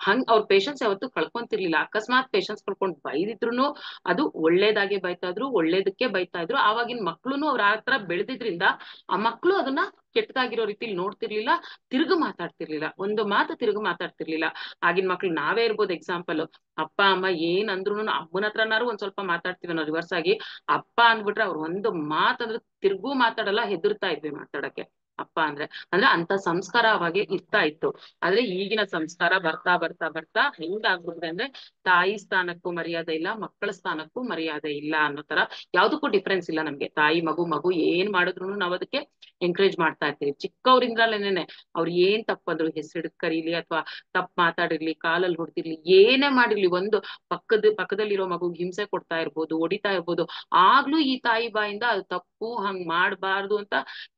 ಹಂಗ್ ಅವ್ರ ಪೇಶನ್ಸ್ ಯಾವತ್ತೂ ಕಳ್ಕೊಂತಿರ್ಲಿಲ್ಲ. ಅಕಸ್ಮಾತ್ ಪೇಶನ್ಸ್ ಕಳ್ಕೊಂಡ್ ಬೈದಿದ್ರು ಅದು ಒಳ್ಳೇದಾಗಿ ಬೈತಾ ಇದ್ರು, ಒಳ್ಳೇದಕ್ಕೆ ಬೈತಾ ಇದ್ರು. ಆವಾಗಿನ ಮಕ್ಳುನು ಅವ್ರ ಆ ತರ ಬೆಳೆದಿದ್ರಿಂದ ಆ ಮಕ್ಳು ಅದನ್ನ ಕೆಟ್ಟದಾಗಿರೋ ರೀತಿಲಿ ನೋಡ್ತಿರ್ಲಿಲ್ಲ, ತಿರುಗು ಮಾತಾಡ್ತಿರ್ಲಿಲ್ಲ, ಒಂದು ಮಾತು ತಿರುಗು ಮಾತಾಡ್ತಿರ್ಲಿಲ್ಲ. ಆಗಿನ ಮಕ್ಳು ನಾವೇ ಇರ್ಬೋದು ಎಕ್ಸಾಂಪಲ್. ಅಪ್ಪ ಅಮ್ಮ ಏನ್ ಅಂದ್ರುನು ಅಮ್ಮನ ಹತ್ರನಾರು ಒಂದ್ ಸ್ವಲ್ಪ ಮಾತಾಡ್ತೀವಿ ನಾವು ರಿವರ್ಸ್ ಆಗಿ. ಅಪ್ಪ ಅಂದ್ಬಿಟ್ರೆ ಅವ್ರು ಒಂದು ಮಾತಂದ್ರೆ ತಿರ್ಗೂ ಮಾತಾಡಲ್ಲ, ಹೆದರ್ತಾ ಇದ್ವಿ ಮಾತಾಡಕ್ಕೆ ಅಪ್ಪ ಅಂದ್ರೆ. ಅಂದ್ರೆ ಅಂತ ಸಂಸ್ಕಾರ ಅವಾಗೆ ಇರ್ತಾ ಇತ್ತು. ಆದ್ರೆ ಈಗಿನ ಸಂಸ್ಕಾರ ಬರ್ತಾ ಬರ್ತಾ ಬರ್ತಾ ಹೆಂಗಾಗ್ಬಿಟ್ಟಿದೆ ಅಂದ್ರೆ ತಾಯಿ ಸ್ಥಾನಕ್ಕೂ ಮರ್ಯಾದೆ ಇಲ್ಲ, ಮಕ್ಕಳ ಸ್ಥಾನಕ್ಕೂ ಮರ್ಯಾದೆ ಇಲ್ಲ ಅನ್ನೋ ತರ. ಯಾವ್ದಕ್ಕೂ ಡಿಫ್ರೆನ್ಸ್ ಇಲ್ಲ ನಮ್ಗೆ. ತಾಯಿ ಮಗು ಏನ್ ಮಾಡಿದ್ರು ನಾವ್ ಅದಕ್ಕೆ ಎಂಕರೇಜ್ ಮಾಡ್ತಾ ಇರ್ತೀವಿ ಚಿಕ್ಕವ್ರಿಂದಲೇನೆ. ಅವ್ರು ಏನ್ ತಪ್ಪಂದ್ರು ಹೆಸರಿಡ್ ಕರೀಲಿ ಅಥವಾ ತಪ್ಪು ಮಾತಾಡಿರ್ಲಿ, ಕಾಲಲ್ಲಿ ಹೊಡ್ತಿರ್ಲಿ, ಏನೇ ಮಾಡಿರ್ಲಿ, ಒಂದು ಪಕ್ಕದಲ್ಲಿರೋ ಮಗುಗ್ ಹಿಂಸೆ ಕೊಡ್ತಾ ಇರ್ಬೋದು, ಹೊಡಿತಾ ಇರ್ಬೋದು, ಆಗ್ಲೂ ಈ ತಾಯಿ ಬಾಯಿಂದ ಅದು ತಪ್ಪು, ಹಂಗ್ ಮಾಡ್ಬಾರ್ದು ಅಂತ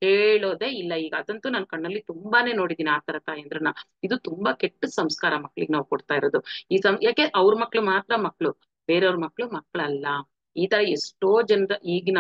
ಹೇಳೋದೇ ಇಲ್ಲ. ಈಗ ಅದಂತೂ ನನ್ ಕಣ್ಣಲ್ಲಿ ತುಂಬಾನೇ ನೋಡಿದೀನಿ ಆ ತರ ತಾಯಂದ್ರನ್ನ. ಇದು ತುಂಬಾ ಕೆಟ್ಟ ಸಂಸ್ಕಾರ ಮಕ್ಳಿಗೆ ನಾವು ಕೊಡ್ತಾ ಇರೋದು. ಯಾಕೆ ಅವ್ರ ಮಕ್ಳು ಮಾತ್ರ ಮಕ್ಳು, ಬೇರೆಯವ್ರ ಮಕ್ಳು ಮಕ್ಳಲ್ಲ. ಈ ತರ ಎಷ್ಟೋ ಜನದ ಈಗಿನ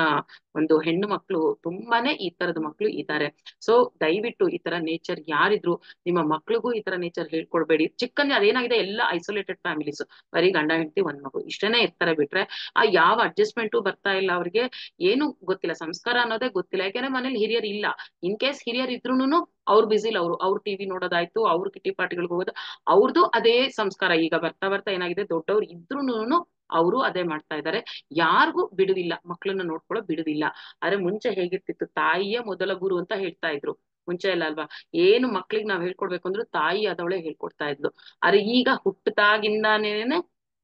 ಒಂದು ಹೆಣ್ಣು ಮಕ್ಳು ತುಂಬಾನೇ ಈ ತರದ ಮಕ್ಳು ಇದ್ದಾರೆ. ಸೊ ದಯವಿಟ್ಟು ಈ ತರ ನೇಚರ್ ಯಾರಿದ್ರು ನಿಮ್ಮ ಮಕ್ಳಿಗೂ ಈ ತರ ನೇಚರ್ ಹೇಳ್ಕೊಡ್ಬೇಡಿ. ಚಿಕ್ಕಂದ್ರೆ ಅದೇನಾಗಿದೆ, ಎಲ್ಲ ಐಸೋಲೇಟೆಡ್ ಫ್ಯಾಮಿಲೀಸ್, ಬರೀ ಗಂಡ ಹೆಂಡತಿ ಒಂದ್ ಮಗು ಇಷ್ಟನೇ ಇರ್ತಾರೆ. ಬಿಟ್ರೆ ಆ ಯಾವ ಅಡ್ಜಸ್ಟ್ಮೆಂಟು ಬರ್ತಾ ಇಲ್ಲ ಅವ್ರಿಗೆ. ಏನು ಗೊತ್ತಿಲ್ಲ, ಸಂಸ್ಕಾರ ಅನ್ನೋದೇ ಗೊತ್ತಿಲ್ಲ. ಯಾಕಂದ್ರೆ ಮನೇಲಿ ಹಿರಿಯರ್ ಇಲ್ಲ. ಇನ್ ಕೇಸ್ ಹಿರಿಯರ್ ಇದ್ರೂನು ಅವ್ರು ಬಿಸಿಲ್, ಅವ್ರು ಟಿವಿ ನೋಡೋದಾಯ್ತು, ಅವ್ರು ಕಿಟಿ ಪಾರ್ಟಿಗಳಿಗೆ ಹೋಗೋದು, ಅವ್ರದ್ದು ಅದೇ ಸಂಸ್ಕಾರ. ಈಗ ಬರ್ತಾ ಬರ್ತಾ ಏನಾಗಿದೆ, ದೊಡ್ಡವ್ರು ಇದ್ರೂನು ಅವರು ಅದೇ ಮಾಡ್ತಾ ಇದ್ದಾರೆ. ಯಾರಿಗೂ ಬಿಡುದಿಲ್ಲ, ಮಕ್ಳನ್ನ ನೋಡ್ಕೊಳ್ಳೋ ಬಿಡುದಿಲ್ಲ. ಆದ್ರೆ ಮುಂಚೆ ಹೇಗಿರ್ತಿತ್ತು, ತಾಯಿಯ ಮೊದಲ ಗುರು ಅಂತ ಹೇಳ್ತಾ ಇದ್ರು. ಮುಂಚೆ ಎಲ್ಲ ಅಲ್ವಾ, ಏನು ಮಕ್ಳಿಗೆ ನಾವ್ ಹೇಳ್ಕೊಡ್ಬೇಕು ಅಂದ್ರೂ ತಾಯಿ ಆದವಳೆ ಹೇಳ್ಕೊಡ್ತಾ ಇದ್ಲು. ಆದ್ರೆ ಈಗ ಹುಟ್ಟದಾಗಿಂದಾನೇನೆ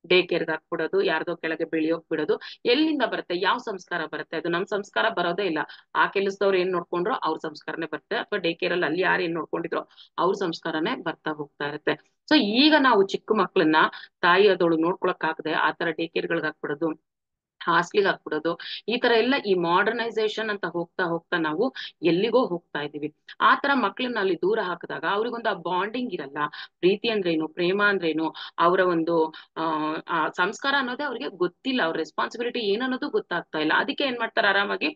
ಡೇ ಕೇರ್ಗೆ ಹಾಕ್ಬಿಡೋದು, ಯಾರ್ದೋ ಕೆಳಗೆ ಬೆಳೆಯೋಕ್ ಬಿಡೋದು. ಎಲ್ಲಿಂದ ಬರುತ್ತೆ, ಯಾವ ಸಂಸ್ಕಾರ ಬರುತ್ತೆ? ಅದು ನಮ್ ಸಂಸ್ಕಾರ ಬರೋದೇ ಇಲ್ಲ. ಆ ಕೆಲಸದವ್ರು ಏನ್ ನೋಡ್ಕೊಂಡ್ರು ಅವ್ರ ಸಂಸ್ಕಾರನೇ ಬರುತ್ತೆ, ಅಥವಾ ಡೇ ಕೇರ್ ಅಲ್ಲಿ ಯಾರು ಏನ್ ನೋಡ್ಕೊಂಡಿದ್ರು ಅವ್ರ ಸಂಸ್ಕಾರನೇ ಬರ್ತಾ ಹೋಗ್ತಾ ಇರುತ್ತೆ. ಸೊ ಈಗ ನಾವು ಚಿಕ್ಕ ಮಕ್ಳನ್ನ ತಾಯಿ ಆದವಳು ನೋಡ್ಕೊಳಕ್ ಆಗದೆ ಆ ತರ ಡೇ ಕೇರ್ಗಳಿಗೆ ಹಾಕ್ಬಿಡೋದು, ಹಾಸ್ಲಿಗೆ ಹಾಕ್ಬಿಡೋದು, ಈ ತರ ಎಲ್ಲ ಈ ಮಾಡರ್ನೈಸೇಷನ್ ಅಂತ ಹೋಗ್ತಾ ಹೋಗ್ತಾ ನಾವು ಎಲ್ಲಿಗೋ ಹೋಗ್ತಾ ಇದೀವಿ. ಆ ತರ ಮಕ್ಳನ್ನ ಅಲ್ಲಿ ದೂರ ಹಾಕಿದಾಗ ಅವ್ರಿಗೊಂದು ಆ ಬಾಂಡಿಂಗ್ ಇರಲ್ಲ. ಪ್ರೀತಿ ಅಂದ್ರೇನು, ಪ್ರೇಮ ಅಂದ್ರೇನು, ಅವರ ಒಂದು ಆ ಸಂಸ್ಕಾರ ಅನ್ನೋದೇ ಅವ್ರಿಗೆ ಗೊತ್ತಿಲ್ಲ, ಅವ್ರ ರೆಸ್ಪಾನ್ಸಿಬಿಲಿಟಿ ಏನನ್ನೋದು ಗೊತ್ತಾಗ್ತಾ ಇಲ್ಲ. ಅದಕ್ಕೆ ಏನ್ ಮಾಡ್ತಾರೆ, ಆರಾಮಾಗಿ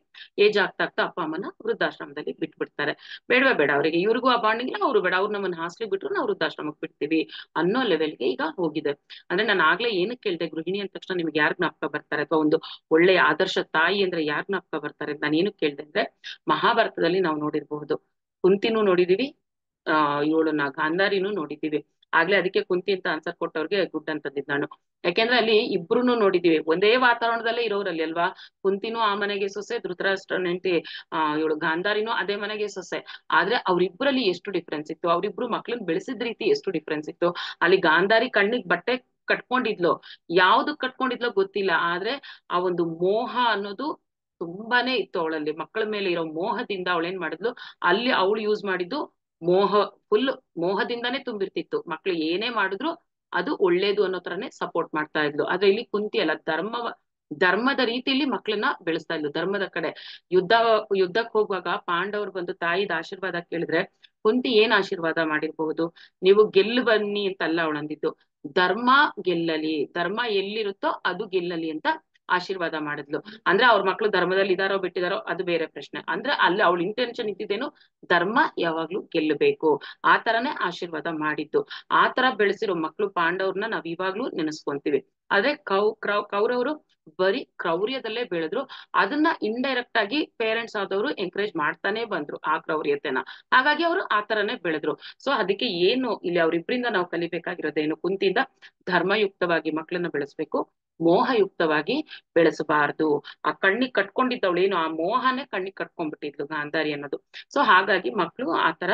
ಏಜ್ ಆಗ್ತಾ ಆಗ್ತಾ ಅಪ್ಪ ಅಮ್ಮನ ವೃದ್ಧಾಶ್ರಮದಲ್ಲಿ ಬಿಟ್ಬಿಡ್ತಾರೆ. ಬೇಡವೇ ಬೇಡ ಅವರಿಗೆ, ಇವ್ರಿಗೂ ಆ ಬಾಂಡಿಂಗ್ ಇಲ್ಲ, ಅವ್ರು ಬೇಡ, ಅವ್ರು ನಮ್ಮನ್ನ ಹಾಸ್ಲಿಗೆ ಬಿಟ್ರು ನಾವು ವೃದ್ಧಾಶ್ರಮಕ್ಕೆ ಬಿಡ್ತೀವಿ ಅನ್ನೋ ಲೆವೆಲ್ಗೆ ಈಗ ಹೋಗಿದೆ. ಅಂದ್ರೆ ನಾನು ಆಗ್ಲೇ ಏನಕ್ಕೆ ಕೇಳ್ದೆ, ಗೃಹಿಣಿ ಅಂದ ತಕ್ಷಣ ನಿಮ್ಗೆ ಯಾರ್ ಜ್ಞಾಪಕ ಬರ್ತಾರೆ, ಅಥವಾ ಒಂದು ಒಳ್ಳೆಯ ಆದರ್ಶ ತಾಯಿ ಅಂದ್ರೆ ಯಾರ್ ಜ್ಞಾಪಕ ಬರ್ತಾರೆ ಅಂತ ನಾನು ಏನಕ್ಕೆ ಕೇಳ್ದೆ ಅಂದ್ರೆ, ಮಹಾಭಾರತದಲ್ಲಿ ನಾವು ನೋಡಿರ್ಬಹುದು, ಕುಂತಿನೂ ನೋಡಿದೀವಿ, ಇವಳನ್ನ ಗಾಂಧಾರಿನೂ ನೋಡಿದೀವಿ. ಆಗ್ಲೇ ಅದಕ್ಕೆ ಕುಂತಿ ಅಂತ ಆನ್ಸರ್ ಕೊಟ್ಟವ್ರಿಗೆ ಗುಡ್ ಅಂತಂದಿದ್ ನಾನು. ಯಾಕೆಂದ್ರೆ ಅಲ್ಲಿ ಇಬ್ರುನು ನೋಡಿದೀವಿ, ಒಂದೇ ವಾತಾವರಣದಲ್ಲೇ ಇರೋರಲ್ಲಿ ಅಲ್ವಾ. ಕುಂತಿನೂ ಆ ಮನೆಗೆ ಸೊಸೆ, ಧೃತರಾಷ್ಟ್ರನ ಹೆಂಡತಿ ಇವಳು ಗಾಂಧಾರಿನೂ ಅದೇ ಮನೆಗೆ ಸೊಸೆ. ಆದ್ರೆ ಅವ್ರಿಬ್ರಲ್ಲಿ ಎಷ್ಟು ಡಿಫ್ರೆನ್ಸ್ ಇತ್ತು, ಅವ್ರಿಬ್ರು ಮಕ್ಳನ್ನ ಬೆಳೆಸಿದ ರೀತಿ ಎಷ್ಟು ಡಿಫ್ರೆನ್ಸ್ ಇತ್ತು. ಅಲ್ಲಿ ಗಾಂಧಾರಿ ಕಣ್ಣಿಗೆ ಬಟ್ಟೆ ಕಟ್ಕೊಂಡಿದ್ಲು, ಯಾವ್ದು ಕಟ್ಕೊಂಡಿದ್ಲೋ ಗೊತ್ತಿಲ್ಲ, ಆದ್ರೆ ಆ ಒಂದು ಮೋಹ ಅನ್ನೋದು ತುಂಬಾನೇ ಇತ್ತು ಅವಳಲ್ಲಿ. ಮಕ್ಕಳ ಮೇಲೆ ಇರೋ ಮೋಹದಿಂದ ಅವಳೇನ್ ಮಾಡಿದ್ಲು, ಅಲ್ಲಿ ಅವಳು ಯೂಸ್ ಮಾಡಿದ್ದು ಮೋಹ, ಫುಲ್ ಮೋಹದಿಂದಾನೇ ತುಂಬಿರ್ತಿತ್ತು. ಮಕ್ಳು ಏನೇ ಮಾಡಿದ್ರು ಅದು ಒಳ್ಳೇದು ಅನ್ನೋ ತರನೇ ಸಪೋರ್ಟ್ ಮಾಡ್ತಾ ಇದ್ಲು. ಆದ್ರೆ ಇಲ್ಲಿ ಕುಂತಿ ಅಲ್ಲ, ಧರ್ಮದ ರೀತಿಯಲ್ಲಿ ಮಕ್ಳನ್ನ ಬೆಳೆಸ್ತಾ ಇದ್ಲು, ಧರ್ಮದ ಕಡೆ. ಯುದ್ಧಕ್ಕೆ ಹೋಗುವಾಗ ಪಾಂಡವರು ಬಂದು ತಾಯಿದ ಆಶೀರ್ವಾದ ಕೇಳಿದ್ರೆ ಕುಂತಿ ಏನ್ ಆಶೀರ್ವಾದ ಮಾಡಿರ್ಬಹುದು, ನೀವು ಗೆಲ್ಲು ಬನ್ನಿ ಅಂತಲ್ಲ ಅವಳು ಅಂದಿದ್ದು, ಧರ್ಮ ಗೆಲ್ಲಲಿ, ಧರ್ಮ ಎಲ್ಲಿರುತ್ತೋ ಅದು ಗೆಲ್ಲಲಿ ಅಂತ ಆಶೀರ್ವಾದ ಮಾಡಿದ್ಲು. ಅಂದ್ರೆ ಅವ್ರ ಮಕ್ಳು ಧರ್ಮದಲ್ಲಿ ಇದಾರೋ ಬಿಟ್ಟಿದಾರೋ ಅದು ಬೇರೆ ಪ್ರಶ್ನೆ. ಅಂದ್ರೆ ಅಲ್ಲಿ ಅವಳ ಇಂಟೆನ್ಷನ್ ಇದ್ದಿದ್ದೇನು, ಧರ್ಮ ಯಾವಾಗ್ಲೂ ಗೆಲ್ಲಬೇಕು, ಆ ತರನೇ ಆಶೀರ್ವಾದ ಮಾಡಿದ್ದು. ಆ ತರ ಬೆಳೆಸಿರೋ ಮಕ್ಳು ಪಾಂಡವ್ರನ್ನ ನಾವ್ ಇವಾಗ್ಲೂ ನೆನೆಸ್ಕೊಂತೀವಿ. ಅದೇ ಕೌರವರು ಬರೀ ಕ್ರೌರ್ಯದಲ್ಲೇ ಬೆಳೆದ್ರು, ಅದನ್ನ ಇಂಡೈರೆಕ್ಟ್ ಆಗಿ ಪೇರೆಂಟ್ಸ್ ಆದವರು ಎಂಕರೇಜ್ ಮಾಡ್ತಾನೆ ಬಂದ್ರು ಆ ಕ್ರೌರ್ಯತೆನ. ಹಾಗಾಗಿ ಅವರು ಆ ತರನೇ ಬೆಳೆದ್ರು. ಸೊ ಅದಕ್ಕೆ ಏನು ಇಲ್ಲಿ ಅವ್ರಿಬ್ರಿಂದ ನಾವು ಕಲಿಬೇಕಾಗಿರೋದೇನು, ಕುಂತಿಯಿಂದ ಧರ್ಮಯುಕ್ತವಾಗಿ ಮಕ್ಕಳನ್ನ ಬೆಳೆಸ್ಬೇಕು, ಮೋಹಯುಕ್ತವಾಗಿ ಬೆಳೆಸಬಾರ್ದು. ಆ ಕಣ್ಣಿಗೆ ಕಟ್ಕೊಂಡಿದ್ದವಳು ಏನು, ಆ ಮೋಹನೇ ಕಣ್ಣಿಗೆ ಕಟ್ಕೊಂಡ್ಬಿಟ್ಟಿದ್ಲು ಗಾಂಧಾರಿ ಅನ್ನೋದು. ಸೊ ಹಾಗಾಗಿ ಮಕ್ಳು ಆ ತರ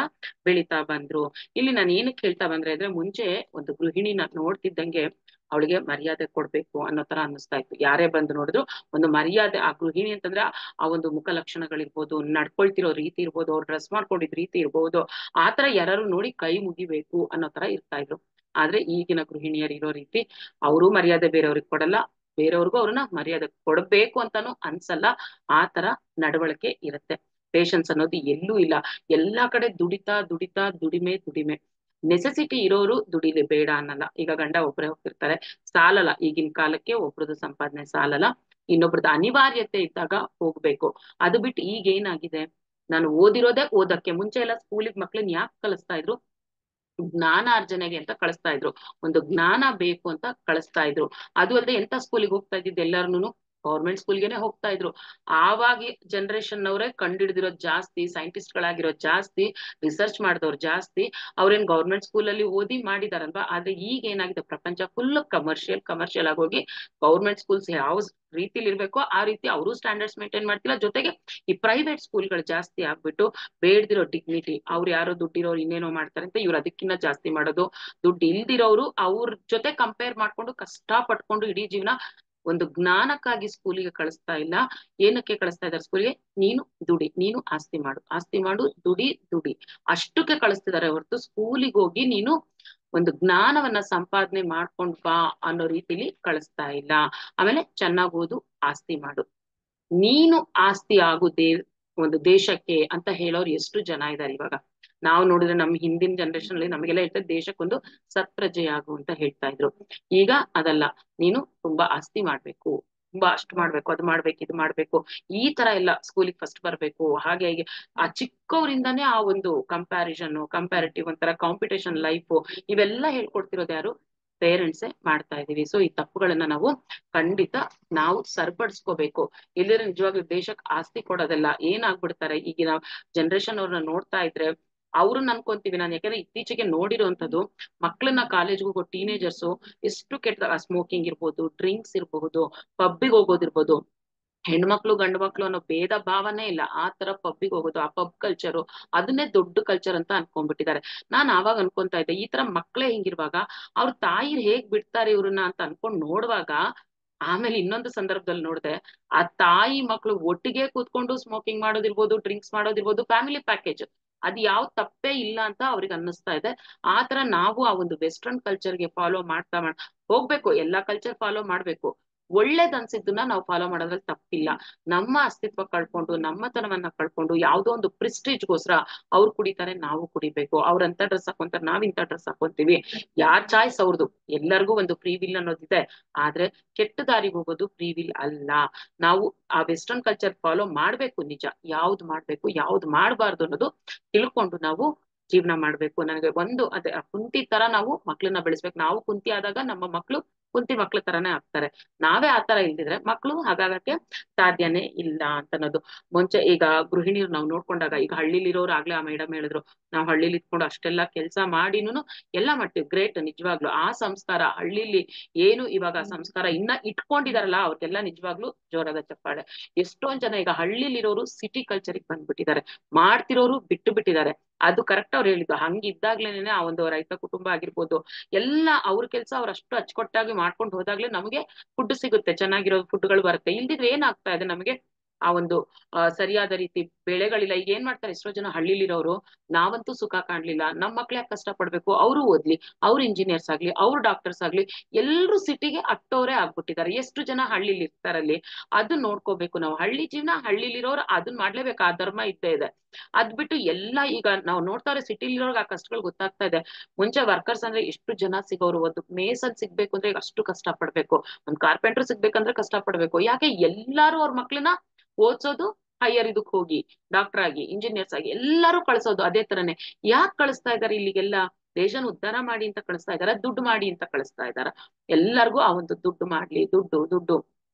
ಬೆಳಿತಾ ಬಂದ್ರು. ಇಲ್ಲಿ ನಾನು ಏನಕ್ಕೆ ಹೇಳ್ತಾ ಬಂದ್ರೆ ಅಂದ್ರೆ, ಮುಂಚೆ ಒಂದು ಗೃಹಿಣಿನ ನೋಡ್ತಿದ್ದಂಗೆ ಅವಳಿಗೆ ಮರ್ಯಾದೆ ಕೊಡ್ಬೇಕು ಅನ್ನೋ ತರ ಅನ್ನಿಸ್ತಾ ಇತ್ತು. ಯಾರೇ ಬಂದು ನೋಡಿದ್ರು ಒಂದು ಮರ್ಯಾದೆ, ಆ ಗೃಹಿಣಿ ಅಂತಂದ್ರೆ ಆ ಒಂದು ಮುಖ ಲಕ್ಷಣಗಳಿರ್ಬೋದು, ನಡ್ಕೊಳ್ತಿರೋ ರೀತಿ ಇರ್ಬೋದು, ಅವ್ರು ಡ್ರೆಸ್ ಮಾಡ್ಕೊಂಡಿದ್ ರೀತಿ ಇರ್ಬೋದು, ಆ ತರ ಯಾರು ನೋಡಿ ಕೈ ಮುಗಿಬೇಕು ಅನ್ನೋ ತರ ಇರ್ತಾ ಇದ್ರು. ಆದ್ರೆ ಈಗಿನ ಗೃಹಿಣಿಯರು ಇರೋ ರೀತಿ, ಅವರು ಮರ್ಯಾದೆ ಬೇರೆಯವ್ರಿಗೆ ಕೊಡಲ್ಲ, ಬೇರೆಯವ್ರಿಗೂ ಅವ್ರನ್ನ ಮರ್ಯಾದೆ ಕೊಡ್ಬೇಕು ಅಂತಾನು ಅನ್ಸಲ್ಲ. ಆ ತರ ನಡವಳಿಕೆ ಇರುತ್ತೆ. ಪೇಶನ್ಸ್ ಅನ್ನೋದು ಎಲ್ಲೂ ಇಲ್ಲ. ಎಲ್ಲಾ ಕಡೆ ದುಡಿತಾ ದುಡಿಮೆ. ನೆಸೆಸಿಟಿ ಇರೋರು ದುಡಿಲಿ, ಬೇಡ ಅನ್ನಲ್ಲ. ಈಗ ಗಂಡ ಒಬ್ರೇ ಹೋಗ್ತಿರ್ತಾರೆ, ಸಾಲಲ್ಲ, ಈಗಿನ ಕಾಲಕ್ಕೆ ಒಬ್ರದ್ದು ಸಂಪಾದನೆ ಸಾಲಲ್ಲ, ಇನ್ನೊಬ್ರದ್ದು ಅನಿವಾರ್ಯತೆ ಇದ್ದಾಗ ಹೋಗ್ಬೇಕು. ಅದು ಬಿಟ್ಟು ಈಗ ಏನಾಗಿದೆ, ನಾನು ಓದಿರೋದೇ ಓದಕ್ಕೆ. ಮುಂಚೆ ಎಲ್ಲ ಸ್ಕೂಲಿಗೆ ಮಕ್ಳನ್ನ ಯಾಕೆ ಕಳಿಸ್ತಾ ಇದ್ರು, ಜ್ಞಾನಾರ್ಜನೆಗೆ ಅಂತ ಕಳಿಸ್ತಾ ಇದ್ರು, ಒಂದು ಜ್ಞಾನ ಬೇಕು ಅಂತ ಕಳಿಸ್ತಾ ಇದ್ರು. ಅದು ಅಲ್ಲದೆ ಎಂತ ಸ್ಕೂಲಿಗೆ ಹೋಗ್ತಾ ಇದ್ದಿದ್ದು, ಎಲ್ಲಾರ್ನು ಗೌರ್ಮೆಂಟ್ ಸ್ಕೂಲ್ಗೆನೆ ಹೋಗ್ತಾ ಇದ್ರು. ಆವಾಗ ಜನರೇಷನ್ ಅವರೇ ಕಂಡಿಡ್ದಿರೋದ್ ಜಾಸ್ತಿ, ಸೈಂಟಿಸ್ಟ್ ಗಳಾಗಿರೋದ್ ಜಾಸ್ತಿ, ರಿಸರ್ಚ್ ಮಾಡಿದವ್ರು ಜಾಸ್ತಿ, ಅವ್ರೇನ್ ಗೌರ್ಮೆಂಟ್ ಸ್ಕೂಲಲ್ಲಿ ಓದಿ ಮಾಡಿದಾರಲ್ವಾ. ಆದ್ರೆ ಈಗ ಏನಾಗಿದೆ, ಪ್ರಪಂಚ ಫುಲ್ ಕಮರ್ಷಿಯಲ್ ಆಗೋಗಿ ಗೌರ್ಮೆಂಟ್ ಸ್ಕೂಲ್ಸ್ ಯಾವ ರೀತಿಲಿ ಇರ್ಬೇಕೋ ಆ ರೀತಿ ಅವರು ಸ್ಟ್ಯಾಂಡರ್ಡ್ಸ್ ಮೇಂಟೈನ್ ಮಾಡ್ತಿಲ್ಲ. ಜೊತೆಗೆ ಈ ಪ್ರೈವೇಟ್ ಸ್ಕೂಲ್ಗಳು ಜಾಸ್ತಿ ಆಗ್ಬಿಟ್ಟು ಬೇಡ್ದಿರೋ ಡಿಗ್ನಿಟಿ, ಅವ್ರು ಯಾರೋ ದುಡ್ಡಿರೋರು ಇನ್ನೇನೋ ಮಾಡ್ತಾರೆ ಅಂತ ಇವ್ರು ಅದಕ್ಕಿಂತ ಜಾಸ್ತಿ ಮಾಡೋದು. ದುಡ್ಡು ಇಲ್ದಿರೋರು ಅವ್ರ ಜೊತೆ ಕಂಪೇರ್ ಮಾಡ್ಕೊಂಡು ಕಷ್ಟ ಪಟ್ಕೊಂಡು ಇಡೀ ಜೀವನ ಒಂದು ಜ್ಞಾನಕ್ಕಾಗಿ ಸ್ಕೂಲಿಗೆ ಕಳಿಸ್ತಾ ಇಲ್ಲ. ಏನಕ್ಕೆ ಕಳಿಸ್ತಾ ಇದಾರೆ ಸ್ಕೂಲಿಗೆ, ನೀನು ದುಡಿ, ನೀನು ಆಸ್ತಿ ಮಾಡು, ದುಡಿ ಅಷ್ಟಕ್ಕೆ ಕಳಿಸ್ತಿದ್ದಾರೆ ಹೊರತು ಸ್ಕೂಲಿಗೆ ಹೋಗಿ ನೀನು ಒಂದು ಜ್ಞಾನವನ್ನ ಸಂಪಾದನೆ ಮಾಡ್ಕೊಂಡ್ ಬಾ ಅನ್ನೋ ರೀತಿಲಿ ಕಳಿಸ್ತಾ ಇಲ್ಲ. ಆಮೇಲೆ ಚೆನ್ನಾಗ್ ಓದು, ಆಸ್ತಿ ಮಾಡು, ನೀನು ಆಸ್ತಿ ಆಗು ಒಂದು ದೇಶಕ್ಕೆ ಅಂತ ಹೇಳೋರು ಎಷ್ಟು ಜನ ಇದ್ದಾರೆ ಇವಾಗ. ನಾವು ನೋಡಿದ್ರೆ ನಮ್ ಹಿಂದಿನ ಜನರೇಷನ್ ಅಲ್ಲಿ ನಮಗೆಲ್ಲ ಹೇಳ್ತಾರೆ ದೇಶಕ್ಕೊಂದು ಸತ್ಪ್ರಜೆ ಆಗು ಅಂತ ಹೇಳ್ತಾ ಇದ್ರು. ಈಗ ಅದಲ್ಲ, ನೀನು ತುಂಬಾ ಆಸ್ತಿ ಮಾಡ್ಬೇಕು, ತುಂಬಾ ಅಷ್ಟು ಮಾಡ್ಬೇಕು, ಅದು ಮಾಡ್ಬೇಕು, ಇದು ಮಾಡ್ಬೇಕು, ಈ ತರ ಎಲ್ಲ ಸ್ಕೂಲಿಗೆ ಫಸ್ಟ್ ಬರ್ಬೇಕು. ಹಾಗೆ ಆ ಚಿಕ್ಕವರಿಂದಾನೇ ಆ ಒಂದು ಕಂಪ್ಯಾರಿಟಿವ್ ಒಂಥರ ಕಾಂಪಿಟೇಷನ್ ಲೈಫ್, ಇವೆಲ್ಲ ಹೇಳ್ಕೊಡ್ತಿರೋದು ಯಾರು, ಪೇರೆಂಟ್ಸೇ ಮಾಡ್ತಾ ಇದೀವಿ. ಸೊ ಈ ತಪ್ಪುಗಳನ್ನ ನಾವು ಖಂಡಿತ ನಾವು ಸರಿಪಡಿಸ್ಕೋಬೇಕು. ಇಲ್ಲಿದ್ರೆ ನಿಜವಾಗ್ಲೂ ದೇಶಕ್ಕೆ ಆಸ್ತಿ ಕೊಡೋದಲ್ಲ. ಏನಾಗ್ಬಿಡ್ತಾರೆ ಈಗಿನ ಜನರೇಷನ್ ಅವ್ರನ್ನ ನೋಡ್ತಾ ಇದ್ರೆ ಅವ್ರನ್ನ ಅನ್ಕೊಂತೀವಿ ನಾನು. ಯಾಕಂದ್ರೆ ಇತ್ತೀಚೆಗೆ ನೋಡಿರೋಂಥದ್ದು, ಮಕ್ಳನ್ನ ಕಾಲೇಜ್ಗೆ ಹೋಗೋ ಟೀನೇಜರ್ಸು ಎಷ್ಟು ಕೆಟ್ಟ ಸ್ಮೋಕಿಂಗ್ ಇರ್ಬೋದು, ಡ್ರಿಂಕ್ಸ್ ಇರಬಹುದು, ಪಬ್ಬಿಗೆ ಹೋಗೋದಿರ್ಬೋದು, ಹೆಣ್ಮಕ್ಳು ಗಂಡು ಮಕ್ಳು ಅನ್ನೋ ಭೇದ ಭಾವನೆ ಇಲ್ಲ. ಆ ತರ ಪಬ್ಬಿಗೆ ಹೋಗೋದು, ಆ ಪಬ್ ಕಲ್ಚರು ಅದನ್ನೇ ದೊಡ್ಡ ಕಲ್ಚರ್ ಅಂತ ಅನ್ಕೊಂಡ್ಬಿಟ್ಟಿದ್ದಾರೆ. ನಾನ್ ಆವಾಗ ಅನ್ಕೊಂತಾ ಇದ್ದೆ, ಈ ತರ ಮಕ್ಳೇ ಹಿಂಗಿರುವಾಗ ಅವ್ರ ತಾಯಿ ಹೇಗ್ ಬಿಡ್ತಾರೆ ಇವ್ರನ್ನ ಅಂತ ಅನ್ಕೊಂಡ್ ನೋಡುವಾಗ, ಆಮೇಲೆ ಇನ್ನೊಂದು ಸಂದರ್ಭದಲ್ಲಿ ನೋಡ್ದೆ, ಆ ತಾಯಿ ಮಕ್ಳು ಒಟ್ಟಿಗೆ ಕೂತ್ಕೊಂಡು ಸ್ಮೋಕಿಂಗ್ ಮಾಡೋದಿರ್ಬೋದು, ಡ್ರಿಂಕ್ಸ್ ಮಾಡೋದಿರ್ಬೋದು, ಫ್ಯಾಮಿಲಿ ಪ್ಯಾಕೇಜ್ ಅದ್ ಯಾವ ತಪ್ಪೇ ಇಲ್ಲ ಅಂತ ಅವ್ರಿಗೆ ಅನ್ನಿಸ್ತಾ ಇದೆ. ಆತರ ನಾವು ಆ ಒಂದು ವೆಸ್ಟರ್ನ್ ಕಲ್ಚರ್ಗೆ ಫಾಲೋ ಮಾಡ್ತಾ ಹೋಗ್ಬೇಕು. ಎಲ್ಲಾ ಕಲ್ಚರ್ ಫಾಲೋ ಮಾಡ್ಬೇಕು. ಒಳ್ಳೇದ್ ಅನ್ಸಿದ್ದನ್ನ ನಾವು ಫಾಲೋ ಮಾಡೋದ್ರಲ್ಲಿ ತಪ್ಪಿಲ್ಲ. ನಮ್ಮ ಅಸ್ತಿತ್ವ ಕಳ್ಕೊಂಡು, ನಮ್ಮತನವನ್ನ ಕಳ್ಕೊಂಡು, ಯಾವ್ದೋ ಒಂದು ಪ್ರಿಸ್ಟೀಜ್ಗೋಸ್ಕರ ಅವ್ರು ಕುಡಿತಾರೆ, ನಾವು ಕುಡಿಬೇಕು. ಅವ್ರಂತ ಡ್ರೆಸ್ ಹಾಕೊಂತಾರೆ, ನಾವ್ ಇಂಥ ಡ್ರೆಸ್ ಹಾಕೊಂತೀವಿ. ಯಾರ್ ಚಾಯ್ಸ್ ಅವ್ರದ್ದು. ಎಲ್ಲರಿಗೂ ಒಂದು ಫ್ರೀ ವಿಲ್ ಅನ್ನೋದಿದೆ. ಆದ್ರೆ ಕೆಟ್ಟ ದಾರಿಗೆ ಹೋಗೋದು ಫ್ರೀ ವಿಲ್ ಅಲ್ಲ. ನಾವು ಆ ವೆಸ್ಟರ್ನ್ ಕಲ್ಚರ್ ಫಾಲೋ ಮಾಡ್ಬೇಕು, ನಿಜ. ಯಾವ್ದು ಮಾಡ್ಬೇಕು, ಯಾವ್ದು ಮಾಡ್ಬಾರ್ದು ಅನ್ನೋದು ತಿಳ್ಕೊಂಡು ನಾವು ಜೀವನ ಮಾಡ್ಬೇಕು. ನನಗೆ ಒಂದು ಅದೇ ಕುಂತಿ ತರ ನಾವು ಮಕ್ಳನ್ನ ಬೆಳೆಸ್ಬೇಕು. ನಾವು ಕುಂತಿ ಆದಾಗ ನಮ್ಮ ಮಕ್ಳು ಕುಂತಿ ಮಕ್ಳ ತರಾನೇ ಆಗ್ತಾರೆ. ನಾವೇ ಆತರ ಇಲ್ದಿದ್ರೆ ಮಕ್ಳು ಹಾಗಾಗಕ್ಕೆ ಸಾಧ್ಯನೇ ಇಲ್ಲ ಅಂತ ಅನ್ನೋದು. ಮುಂಚೆ ಈಗ ಗೃಹಿಣಿಯರು ನಾವು ನೋಡ್ಕೊಂಡಾಗ, ಈಗ ಹಳ್ಳಿಲಿರೋರು ಆಗ್ಲೇ ಆ ಮೇಡಮ್ ಹೇಳಿದ್ರು, ನಾವು ಹಳ್ಳಿಲಿ ಇದ್ಕೊಂಡು ಅಷ್ಟೆಲ್ಲಾ ಕೆಲ್ಸ ಮಾಡಿನೂ ಎಲ್ಲಾ ಮಾಡ್ತೀವಿ. ಗ್ರೇಟ್, ನಿಜವಾಗ್ಲು. ಆ ಸಂಸ್ಕಾರ ಹಳ್ಳಿಲಿ ಏನು ಇವಾಗ ಸಂಸ್ಕಾರ ಇನ್ನ ಇಟ್ಕೊಂಡಿದಾರಲ್ಲ, ಅವ್ರಿಗೆಲ್ಲ ನಿಜವಾಗ್ಲು ಜೋರಾದ ಚಪ್ಪಾಳೆ. ಎಷ್ಟೊಂದ್ ಜನ ಈಗ ಹಳ್ಳಿಲಿರೋರು ಸಿಟಿ ಕಲ್ಚರ್ಗೆ ಬಂದ್ಬಿಟ್ಟಿದ್ದಾರೆ, ಮಾಡ್ತಿರೋರು ಬಿಟ್ಟು ಬಿಟ್ಟಿದ್ದಾರೆ. ಅದು ಕರೆಕ್ಟ್ ಅವ್ರು ಹೇಳಿದ್ದು. ಹಂಗಿದ್ದಾಗ್ಲೇನೆ ಆ ಒಂದು ರೈತ ಕುಟುಂಬ ಆಗಿರ್ಬೋದು, ಎಲ್ಲ ಅವ್ರ ಕೆಲ್ಸ ಅವ್ರು ಅಷ್ಟು ಅಚ್ಚುಕಟ್ಟಾಗಿ ಮಾಡ್ಕೊಂಡು ಹೋದಾಗ್ಲೇ ನಮಗೆ ಫುಡ್ ಸಿಗುತ್ತೆ, ಚೆನ್ನಾಗಿರೋ ಫುಡ್ಗಳು ಬರುತ್ತೆ. ಇಲ್ದಿದ್ರೆ ಏನಾಗ್ತಾ ಇದೆ ನಮಗೆ, ಆ ಒಂದು ಸರಿಯಾದ ರೀತಿ ಬೆಳೆಗಳಿಲ್ಲ. ಈಗ ಏನ್ ಮಾಡ್ತಾರೆ ಎಷ್ಟೋ ಜನ ಹಳ್ಳಿಲಿರೋರು, ನಾವಂತೂ ಸುಖ ಕಾಣ್ಲಿಲ್ಲ, ನಮ್ ಮಕ್ಳು ಯಾಕೆ ಕಷ್ಟ ಪಡ್ಬೇಕು, ಅವ್ರು ಓದ್ಲಿ, ಅವ್ರು ಇಂಜಿನಿಯರ್ಸ್ ಆಗ್ಲಿ, ಅವ್ರು ಡಾಕ್ಟರ್ಸ್ ಆಗ್ಲಿ, ಎಲ್ರು ಸಿಟಿಗೆ ಅಟ್ಟೋರೇ ಆಗ್ಬಿಟ್ಟಿದ್ದಾರೆ. ಎಷ್ಟು ಜನ ಹಳ್ಳಿಲಿ ಇರ್ತಾರಲ್ಲಿ, ಅದನ್ನ ನೋಡ್ಕೋಬೇಕು ನಾವು. ಹಳ್ಳಿ ಜೀವನ, ಹಳ್ಳಿಲಿರೋರು ಅದನ್ನ ಮಾಡ್ಲೇಬೇಕು, ಆ ಧರ್ಮ ಇದ್ದೇ ಇದೆ. ಅದ್ ಬಿಟ್ಟು ಎಲ್ಲಾ ಈಗ ನಾವು ನೋಡ್ತಾರೆ ಸಿಟಿಲಿರೋರ್ಗೆ ಆ ಕಷ್ಟಗಳು ಗೊತ್ತಾಗ್ತಾ ಇದೆ. ಮುಂಚೆ ವರ್ಕರ್ಸ್ ಅಂದ್ರೆ ಎಷ್ಟು ಜನ ಸಿಗೋರು, ಒಂದು ಮೇಸಲ್ ಸಿಗ್ಬೇಕು ಅಂದ್ರೆ ಈಗ ಅಷ್ಟು ಕಷ್ಟ ಪಡ್ಬೇಕು, ಒಂದ್ ಕಾರ್ಪೆಂಟರ್ ಸಿಗ್ಬೇಕಂದ್ರೆ ಕಷ್ಟ ಪಡ್ಬೇಕು. ಯಾಕೆ ಎಲ್ಲಾರು ಅವ್ರ ಮಕ್ಳನ್ನ ಓದ್ಸೋದು, ಹೈಯರ್ ಇದಕ್ ಹೋಗಿ ಡಾಕ್ಟರ್ ಆಗಿ, ಇಂಜಿನಿಯರ್ಸ್ ಆಗಿ ಎಲ್ಲಾರು ಕಳ್ಸೋದು ಅದೇ ತರನೇ. ಯಾಕೆ ಕಳಿಸ್ತಾ ಇದಾರೆ ಇಲ್ಲಿಗೆಲ್ಲ? ದೇಶನ ಉದ್ಧಾರ ಮಾಡಿ ಅಂತ ಕಳಿಸ್ತಾ ಇದಾರ, ದುಡ್ಡು ಮಾಡಿ ಅಂತ ಕಳಿಸ್ತಾ ಇದಾರ? ಎಲ್ಲರಿಗೂ ಆ ಒಂದು ದುಡ್ಡು ಮಾಡ್ಲಿ, ದುಡ್ಡು ದುಡ್ಡು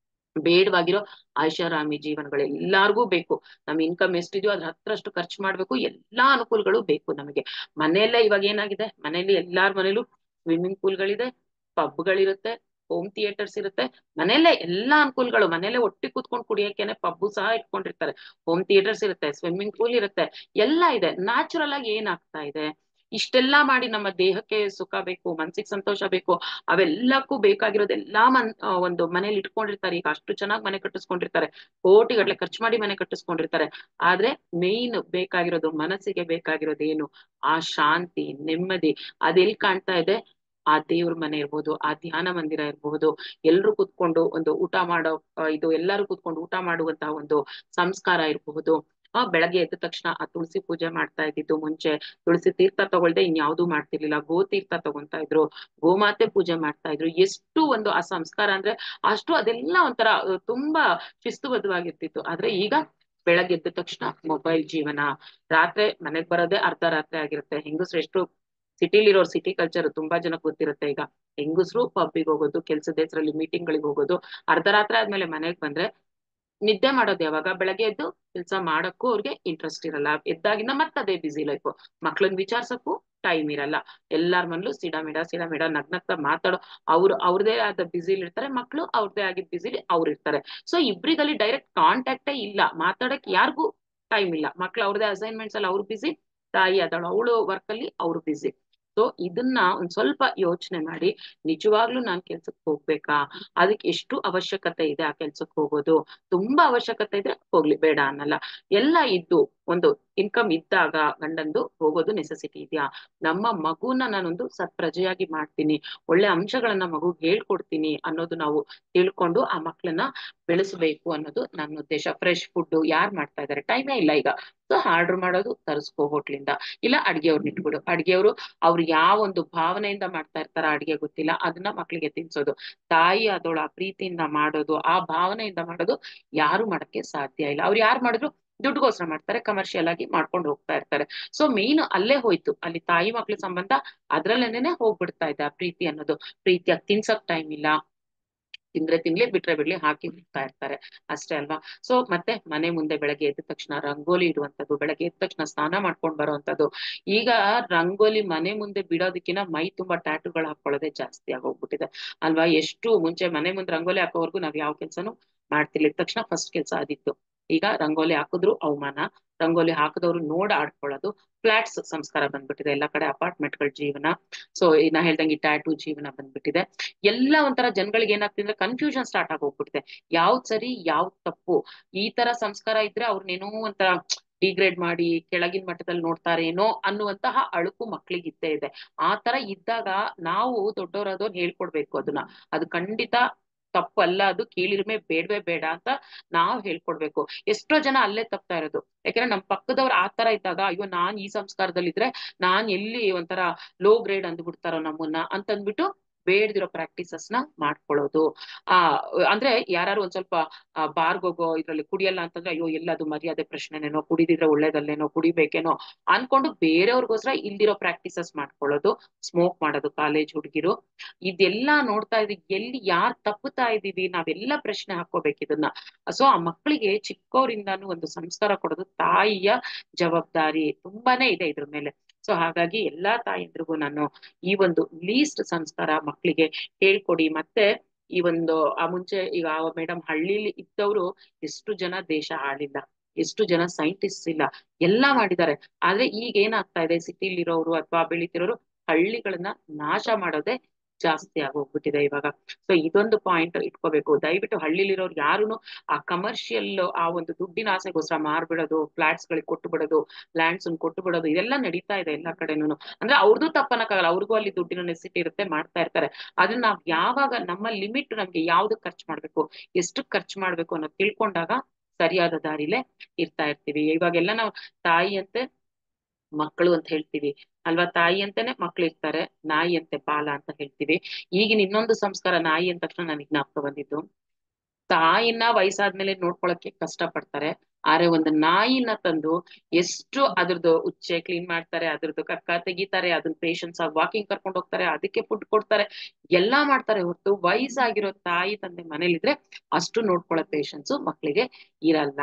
ಬೇಡವಾಗಿರೋ ಐಷಾರಾಮಿ ಜೀವನಗಳು ಎಲ್ಲಾರ್ಗೂ ಬೇಕು. ನಮ್ ಇನ್ಕಮ್ ಎಷ್ಟಿದೆಯೋ ಅದ್ರ ಹತ್ರಷ್ಟು ಖರ್ಚು ಮಾಡ್ಬೇಕು. ಎಲ್ಲಾ ಅನುಕೂಲಗಳು ಬೇಕು ನಮಗೆ. ಮನೆಯಲ್ಲೇ ಇವಾಗ ಏನಾಗಿದೆ, ಮನೇಲಿ ಎಲ್ಲಾರ್ ಮನೇಲೂ ಸ್ವಿಮ್ಮಿಂಗ್ ಪೂಲ್ಗಳಿದೆ, ಪಬ್ಗಳಿರುತ್ತೆ, ಹೋಮ್ ಥಿಯೇಟರ್ಸ್ ಇರುತ್ತೆ. ಮನೆಯಲ್ಲೇ ಎಲ್ಲಾ ಅನುಕೂಲಗಳು. ಮನೇಲೆ ಒಟ್ಟಿ ಕೂತ್ಕೊಂಡು ಕುಡಿಯಕ್ಕೇನೆ ಪಬ್ಬು ಸಹ ಇಟ್ಕೊಂಡಿರ್ತಾರೆ, ಹೋಮ್ ಥಿಯೇಟರ್ಸ್ ಇರುತ್ತೆ, ಸ್ವಿಮ್ಮಿಂಗ್ ಪೂಲ್ ಇರುತ್ತೆ, ಎಲ್ಲಾ ಇದೆ. ನ್ಯಾಚುರಲ್ ಆಗಿ ಏನಾಗ್ತಾ ಇದೆ, ಇಷ್ಟೆಲ್ಲಾ ಮಾಡಿ ನಮ್ಮ ದೇಹಕ್ಕೆ ಸುಖ ಬೇಕು, ಮನ್ಸಿಗೆ ಸಂತೋಷ ಬೇಕು, ಅವೆಲ್ಲಕ್ಕೂ ಬೇಕಾಗಿರೋದೆಲ್ಲಾ ಒಂದು ಮನೇಲಿ ಇಟ್ಕೊಂಡಿರ್ತಾರೆ. ಈಗ ಅಷ್ಟು ಚೆನ್ನಾಗಿ ಮನೆ ಕಟ್ಟಿಸ್ಕೊಂಡಿರ್ತಾರೆ, ಕೋಟಿಗಟ್ಲೆ ಖರ್ಚು ಮಾಡಿ ಮನೆ ಕಟ್ಟಿಸ್ಕೊಂಡಿರ್ತಾರೆ. ಆದ್ರೆ ಮೇನ್ ಬೇಕಾಗಿರೋದು, ಮನಸ್ಸಿಗೆ ಬೇಕಾಗಿರೋದು ಏನು? ಆ ಶಾಂತಿ, ನೆಮ್ಮದಿ. ಅದೆಲ್ಲಿ ಕಾಣ್ತಾ ಇದೆ? ಆ ದೇವ್ರ ಮನೆ ಇರ್ಬೋದು, ಆ ಧ್ಯಾನ ಮಂದಿರ ಇರ್ಬಹುದು, ಎಲ್ರು ಕೂತ್ಕೊಂಡು ಒಂದು ಊಟ ಮಾಡೋ ಇದು ಎಲ್ಲಾರು ಕೂತ್ಕೊಂಡು ಊಟ ಮಾಡುವಂತಹ ಒಂದು ಸಂಸ್ಕಾರ ಇರಬಹುದು. ಬೆಳಗ್ಗೆ ಎದ್ದ ತಕ್ಷಣ ಆ ತುಳಸಿ ಪೂಜೆ ಮಾಡ್ತಾ ಇದ್ದಿದ್ದು. ಮುಂಚೆ ತುಳಸಿ ತೀರ್ಥ ತಗೊಳ್ದೆ ಇನ್ಯಾವುದೂ ಮಾಡ್ತಿರ್ಲಿಲ್ಲ, ಗೋ ತೀರ್ಥ ತಗೊಂತಾ ಇದ್ರು, ಗೋಮಾತೆ ಪೂಜೆ ಮಾಡ್ತಾ ಇದ್ರು. ಎಷ್ಟು ಒಂದು ಆ ಸಂಸ್ಕಾರ ಅಂದ್ರೆ ಅಷ್ಟು ಅದೆಲ್ಲ ಒಂಥರ ತುಂಬಾ ಶಿಸ್ತುಬದ್ಧವಾಗಿರ್ತಿತ್ತು. ಆದ್ರೆ ಈಗ ಬೆಳಗ್ಗೆ ಎದ್ದ ತಕ್ಷಣ ಮೊಬೈಲ್ ಜೀವನ, ರಾತ್ರಿ ಮನೆಗ್ ಬರೋದೇ ಅರ್ಧ ರಾತ್ರಿ ಆಗಿರುತ್ತೆ. ಹೆಂಗಸ್ರು ಎಷ್ಟು ಸಿಟಿಲಿರೋರು, ಸಿಟಿ ಕಲ್ಚರ್ ತುಂಬಾ ಜನಕ್ಕೆ ಗೊತ್ತಿರುತ್ತೆ. ಈಗ ಹೆಂಗಸ್ರು ಪಬ್ಬಿಗೆ ಹೋಗೋದು, ಕೆಲ್ಸದ ಹೆಸರಲ್ಲಿ ಮೀಟಿಂಗ್ ಗಳಿಗೆ ಹೋಗೋದು, ಅರ್ಧ ರಾತ್ರಿ ಆದ್ಮೇಲೆ ಮನೆಗ್ ಬಂದ್ರೆ ನಿದ್ದೆ ಮಾಡೋದು ಯಾವಾಗ? ಬೆಳಗ್ಗೆ ಎದ್ದು ಕೆಲ್ಸ ಮಾಡಕ್ಕೂ ಅವ್ರಿಗೆ ಇಂಟ್ರೆಸ್ಟ್ ಇರಲ್ಲ. ಎದ್ದಾಗಿಂದ ಅದೇ ಬಿಸಿ ಲೈಫ್. ಮಕ್ಳನ್ ವಿಚಾರ್ಸಕ್ಕೂ ಟೈಮ್ ಇರಲ್ಲ. ಎಲ್ಲಾರ ಮನ್ಲೂ ಸಿಡಮಿಡ ನಗ್ನಗ್ತಾ ಮಾತಾಡೋ ಅವ್ರದೇ ಆದ ಬಿಸಿಲಿ ಇರ್ತಾರೆ, ಮಕ್ಳು ಅವ್ರದೇ ಆಗಿದ್ ಬಿಸಿಲಿ ಅವ್ರು ಇರ್ತಾರೆ. ಸೊ ಇಬ್ರಿಗಲ್ಲಿ ಡೈರೆಕ್ಟ್ ಕಾಂಟ್ಯಾಕ್ಟೇ ಇಲ್ಲ, ಮಾತಾಡಕ್ ಯಾರಿಗೂ ಟೈಮ್ ಇಲ್ಲ. ಮಕ್ಳು ಅವ್ರದೇ ಅಸೈನ್ಮೆಂಟ್ಸ್ ಅಲ್ಲಿ ಅವ್ರು ಬಿಸಿ, ತಾಯಿ ಆದಳು ಅವಳು ವರ್ಕ್ ಅಲ್ಲಿ ಅವ್ರು ಬಿಸಿ. ಸೊ ಇದನ್ನ ಒಂದ್ ಸ್ವಲ್ಪ ಯೋಚನೆ ಮಾಡಿ, ನಿಜವಾಗ್ಲೂ ನಾನ್ ಕೆಲ್ಸಕ್ಕೆ ಹೋಗ್ಬೇಕಾ? ಅದಕ್ಕೆ ಎಷ್ಟು ಅವಶ್ಯಕತೆ ಇದೆ ಆ ಕೆಲ್ಸಕ್ಕೆ ಹೋಗೋದು? ತುಂಬಾ ಅವಶ್ಯಕತೆ ಇದ್ರೆ ಹೋಗ್ಲಿ, ಬೇಡ ಅನ್ನಲ್ಲ. ಎಲ್ಲ ಇದ್ದು ಒಂದು ಇನ್ಕಮ್ ಇದ್ದಾಗ ಗಂಡಂದು ಹೋಗೋದು ನೆಸೆಸಿಟಿ ಇದೆಯಾ? ನಮ್ಮ ಮಗುನ ನಾನೊಂದು ಸತ್ಪ್ರಜೆಯಾಗಿ ಮಾಡ್ತೀನಿ, ಒಳ್ಳೆ ಅಂಶಗಳನ್ನ ಮಗು ಹೇಳ್ಕೊಡ್ತೀನಿ ಅನ್ನೋದು ನಾವು ತಿಳ್ಕೊಂಡು ಆ ಮಕ್ಳನ್ನ ಬೆಳೆಸ್ಬೇಕು ಅನ್ನೋದು ನನ್ನ ಉದ್ದೇಶ. ಫ್ರೆಶ್ ಫುಡ್ ಯಾರು ಮಾಡ್ತಾ ಇದಾರೆ? ಟೈಮೇ ಇಲ್ಲ ಈಗ. ಸೊ ಆರ್ಡರ್ ಮಾಡೋದು, ತರಿಸ್ಕೋ ಹೋಟ್ಲಿಂದ, ಇಲ್ಲ ಅಡ್ಗೆಯವ್ರನ್ನ ಇಟ್ಬಿಡು. ಅಡ್ಗೆಯವರು ಅವ್ರು ಯಾವ ಒಂದು ಭಾವನೆಯಿಂದ ಮಾಡ್ತಾ ಇರ್ತಾರ ಅಡ್ಗೆ ಗೊತ್ತಿಲ್ಲ, ಅದನ್ನ ಮಕ್ಳಿಗೆ ತಿನ್ಸೋದು. ತಾಯಿ ಆದವಳು ಆ ಪ್ರೀತಿಯಿಂದ ಮಾಡೋದು, ಆ ಭಾವನೆಯಿಂದ ಮಾಡೋದು ಯಾರು ಮಾಡಕ್ಕೆ ಸಾಧ್ಯ ಇಲ್ಲ. ಅವ್ರು ಯಾರು ಮಾಡಿದ್ರು ದುಡ್ಡುಗೋಸ್ಕರ ಮಾಡ್ತಾರೆ, ಕಮರ್ಷಿಯಲ್ ಆಗಿ ಮಾಡ್ಕೊಂಡು ಹೋಗ್ತಾ ಇರ್ತಾರೆ. ಸೊ ಮೇನ್ ಅಲ್ಲೇ ಹೋಯ್ತು, ಅಲ್ಲಿ ತಾಯಿ ಮಕ್ಳ ಸಂಬಂಧ ಅದ್ರಲ್ಲೇನೆ ಹೋಗ್ಬಿಡ್ತಾ ಇದೆ. ಆ ಪ್ರೀತಿ ಅನ್ನೋದು, ಪ್ರೀತಿಯಾಗಿ ತಿನ್ಸಕ್ ಟೈಮ್ ಇಲ್ಲ, ತಿಂದ್ರೆ ತಿನ್ಲಿ ಬಿಟ್ರೆ ಬಿಡ್ಲಿ ಹಾಕಿ ಬಿಡ್ತಾ ಇರ್ತಾರೆ ಅಷ್ಟೇ ಅಲ್ವಾ. ಸೊ ಮತ್ತೆ ಮನೆ ಮುಂದೆ ಬೆಳಗ್ಗೆ ಎದ್ದ ತಕ್ಷಣ ರಂಗೋಲಿ ಇಡುವಂತದ್ದು, ಬೆಳಗ್ಗೆ ಎದ್ದ ತಕ್ಷಣ ಸ್ನಾನ ಮಾಡ್ಕೊಂಡ್ ಬರುವಂತದ್ದು. ಈಗ ರಂಗೋಲಿ ಮನೆ ಮುಂದೆ ಬಿಡೋದಕ್ಕಿಂತ ಮೈ ತುಂಬಾ ಟ್ಯಾಟುಗಳು ಹಾಕೊಳ್ಳೋದೇ ಜಾಸ್ತಿ ಆಗೋಗ್ಬಿಟ್ಟಿದೆ ಅಲ್ವಾ. ಎಷ್ಟು ಮುಂಚೆ ಮನೆ ಮುಂದೆ ರಂಗೋಲಿ ಹಾಕೋವರೆಗೂ ನಾವ್ ಯಾವ ಕೆಲ್ಸನೂ ಮಾಡ್ತಿರ್ಲಿಲ್ಲ, ತಕ್ಷಣ ಫಸ್ಟ್ ಕೆಲ್ಸ ಅದಿತ್ತು. ಈಗ ರಂಗೋಲಿ ಹಾಕಿದ್ರು ಅವಮಾನ, ರಂಗೋಲಿ ಹಾಕದವ್ರು ನೋಡ್ ಆಡ್ಕೊಳ್ಳೋದು, ಫ್ಲಾಟ್ಸ್ ಸಂಸ್ಕಾರ ಬಂದ್ಬಿಟ್ಟಿದೆ ಎಲ್ಲಾ ಕಡೆ, ಅಪಾರ್ಟ್ಮೆಂಟ್ಗಳ ಜೀವನ. ಸೊ ನಾ ಹೇಳ್ದಂಗೆ ಈ ಟ್ಯಾಟೂ ಜೀವನ ಬಂದ್ಬಿಟ್ಟಿದೆ. ಎಲ್ಲ ಒಂಥರ ಜನಗಳಿಗೆ ಏನಾಗ್ತಿದೆ ಅಂದ್ರೆ ಕನ್ಫ್ಯೂಷನ್ ಸ್ಟಾರ್ಟ್ ಆಗೋಗ್ಬಿಟ್ಟಿದೆ, ಯಾವ್ದ್ ಸರಿ ಯಾವ್ದ್ ತಪ್ಪು. ಈ ತರ ಸಂಸ್ಕಾರ ಇದ್ರೆ ಅವ್ರನ್ನೇನೋ ಒಂಥರ ಡಿಗ್ರೇಡ್ ಮಾಡಿ ಕೆಳಗಿನ ಮಟ್ಟದಲ್ಲಿ ನೋಡ್ತಾರೇನೋ ಅನ್ನುವಂತಹ ಅಳುಕು ಮಕ್ಳಿಗೆ ಇದ್ದೇ ಇದೆ. ಆ ತರ ಇದ್ದಾಗ ನಾವು ದೊಡ್ಡವರಾದವ್ರು ಹೇಳ್ಕೊಡ್ಬೇಕು ಅದನ್ನ, ಅದು ಖಂಡಿತ ತಪ್ಪಲ್ಲ, ಅದು ಕೀಳಿರಿಮೆ ಬೇಡವೇ ಬೇಡ ಅಂತ ನಾವ್ ಹೇಳ್ಕೊಡ್ಬೇಕು. ಎಷ್ಟೋ ಜನ ಅಲ್ಲೇ ತಪ್ತಾ ಇರೋದು, ಯಾಕಂದ್ರೆ ನಮ್ ಪಕ್ಕದವ್ರು ಆ ತರ ಇದ್ದಾಗ ಅಯ್ಯೋ ನಾನ್ ಈ ಸಂಸ್ಕಾರದಲ್ಲಿದ್ರೆ ನಾನ್ ಎಲ್ಲಿ ಒಂಥರ ಲೋ ಗ್ರೇಡ್ ಅಂದ್ಬಿಡ್ತಾರೋ ನಮ್ಮನ್ನ ಅಂತಂದ್ಬಿಟ್ಟು ಬೇಡ್ದಿರೋ ಪ್ರಾಕ್ಟೀಸಸ್ ನ ಮಾಡ್ಕೊಳ್ಳೋದು. ಅಂದ್ರೆ ಯಾರು ಒಂದ್ ಸ್ವಲ್ಪ ಬಾರ್ಗೋಗೋ ಇದ್ರಲ್ಲಿ ಕುಡಿಯಲ್ಲ ಅಂತಂದ್ರೆ ಅಯ್ಯೋ ಎಲ್ಲದು ಮರ್ಯಾದೆ ಪ್ರಶ್ನೆನೇನೋ, ಕುಡಿದಿದ್ರೆ ಒಳ್ಳೇದಲ್ಲೇನೋ, ಕುಡಿಬೇಕೇನೋ ಅನ್ಕೊಂಡು ಬೇರೆಯವ್ರಿಗೋಸ್ಕರ ಇಲ್ದಿರೋ ಪ್ರಾಕ್ಟೀಸಸ್ ಮಾಡ್ಕೊಳ್ಳೋದು, ಸ್ಮೋಕ್ ಮಾಡೋದು ಕಾಲೇಜ್ ಹುಡುಗಿರು. ಇದೆಲ್ಲಾ ನೋಡ್ತಾ ಇದೀವಿ, ಎಲ್ಲಿ ಯಾರ್ ತಪ್ಪುತ್ತಾ ಇದೀವಿ ನಾವೆಲ್ಲ ಪ್ರಶ್ನೆ ಹಾಕೋಬೇಕು ಇದನ್ನ. ಸೊ ಆ ಮಕ್ಕಳಿಗೆ ಚಿಕ್ಕವರಿಂದಾನು ಒಂದು ಸಂಸ್ಕಾರ ಕೊಡೋದು ತಾಯಿಯ ಜವಾಬ್ದಾರಿ ತುಂಬಾನೇ ಇದೆ ಇದ್ರ ಮೇಲೆ. ಸೊ ಹಾಗಾಗಿ ಎಲ್ಲಾ ತಾಯಂದ್ರಿಗೂ ನಾನು ಈ ಒಂದು ಲೀಸ್ಟ್ ಸಂಸ್ಕಾರ ಮಕ್ಕಳಿಗೆ ಹೇಳ್ಕೊಡಿ. ಮತ್ತೆ ಈ ಒಂದು ಮುಂಚೆ ಈಗ ಮೇಡಮ್ ಹಳ್ಳಿಲಿ ಇದ್ದವರು ಎಷ್ಟು ಜನ ದೇಶ ಆಳಿಲ್ಲ, ಎಷ್ಟು ಜನ ಸೈಂಟಿಸ್ಟ್ ಇಲ್ಲ, ಎಲ್ಲಾ ಮಾಡಿದ್ದಾರೆ. ಆದ್ರೆ ಈಗ ಏನಾಗ್ತಾ ಇದೆ, ಸಿಟಿಲಿರೋರು ಅಥವಾ ಬೆಳಿತಿರೋರು ಹಳ್ಳಿಗಳನ್ನ ನಾಶ ಮಾಡೋದೇ ಜಾಸ್ತಿ ಆಗೋಗ್ಬಿಟ್ಟಿದೆ ಇವಾಗ. ಸೊ ಇದೊಂದು ಪಾಯಿಂಟ್ ಇಟ್ಕೋಬೇಕು. ದಯವಿಟ್ಟು ಹಳ್ಳಿಲಿರೋರು ಯಾರುನು ಆ ಕಮರ್ಷಿಯಲ್ ಆ ಒಂದು ದುಡ್ಡಿನ ಆಸೆಗೋಸ್ಕರ ಮಾರ್ಬಿಡೋದು, ಫ್ಲಾಟ್ಸ್ ಗಳಿಗೆ ಕೊಟ್ಟು ಬಿಡೋದು, ಲ್ಯಾಂಡ್ಸ್ ಕೊಟ್ಟು ಬಿಡೋದು, ಇದೆಲ್ಲ ನಡೀತಾ ಇದೆ ಎಲ್ಲಾ ಕಡೆನೂ. ಅಂದ್ರೆ ಅವ್ರದ್ದು ತಪ್ಪನಕ್ಕಾಗಲ್ಲ, ಅವ್ರಿಗೂ ಅಲ್ಲಿ ದುಡ್ಡಿನ ನೆಸಿಟಿ ಇರುತ್ತೆ, ಮಾಡ್ತಾ ಇರ್ತಾರೆ. ಅದನ್ನ ನಾವ್ ಯಾವಾಗ ನಮ್ಮ ಲಿಮಿಟ್ ನಮ್ಗೆ ಯಾವ್ದು ಖರ್ಚು ಮಾಡ್ಬೇಕು, ಎಷ್ಟು ಖರ್ಚು ಮಾಡ್ಬೇಕು ಅನ್ನೋದು ತಿಳ್ಕೊಂಡಾಗ ಸರಿಯಾದ ದಾರಿಲೇ ಇರ್ತಾ ಇರ್ತೀವಿ. ಇವಾಗೆಲ್ಲ ನಾವು ತಾಯಿ ಅಂತೆ ಮಕ್ಕಳು ಅಂತ ಹೇಳ್ತೀವಿ ಅಲ್ವಾ, ತಾಯಿ ಅಂತಾನೆ ಮಕ್ಳು ಇರ್ತಾರೆ, ನಾಯಿ ಅಂತೆ ಬಾಲ ಅಂತ ಹೇಳ್ತೀವಿ. ಈಗಿನ ಇನ್ನೊಂದು ಸಂಸ್ಕಾರ, ನಾಯಿ ಅಂದ ತಕ್ಷಣ ನನಗೆ ಜ್ಞಾಪಕ ಬಂದಿದ್ದು, ತಾಯಿನ ವಯಸ್ಸಾದ್ಮೇಲೆ ನೋಡ್ಕೊಳಕ್ಕೆ ಕಷ್ಟ ಪಡ್ತಾರೆ, ಆದ್ರೆ ಒಂದು ನಾಯಿನ ತಂದು ಎಷ್ಟು ಅದ್ರದ್ದು ಉಚ್ಚೆ ಕ್ಲೀನ್ ಮಾಡ್ತಾರೆ, ಅದ್ರದ್ದು ಕಕ್ಕ ತೆಗಿತಾರೆ, ಅದನ್ನ ಪೇಷನ್ಸ್ ಆಗಿ ವಾಕಿಂಗ್ ಕರ್ಕೊಂಡು ಹೋಗ್ತಾರೆ, ಅದಕ್ಕೆ ಫುಡ್ ಕೊಡ್ತಾರೆ, ಎಲ್ಲಾ ಮಾಡ್ತಾರೆ. ಹೊರತು ವಯಸ್ಸಾಗಿರೋ ತಾಯಿ ತಂದೆ ಮನೇಲಿದ್ರೆ ಅಷ್ಟು ನೋಡ್ಕೊಳ್ಳೋ ಪೇಷನ್ಸ್ ಮಕ್ಳಿಗೆ ಇರಲ್ಲ.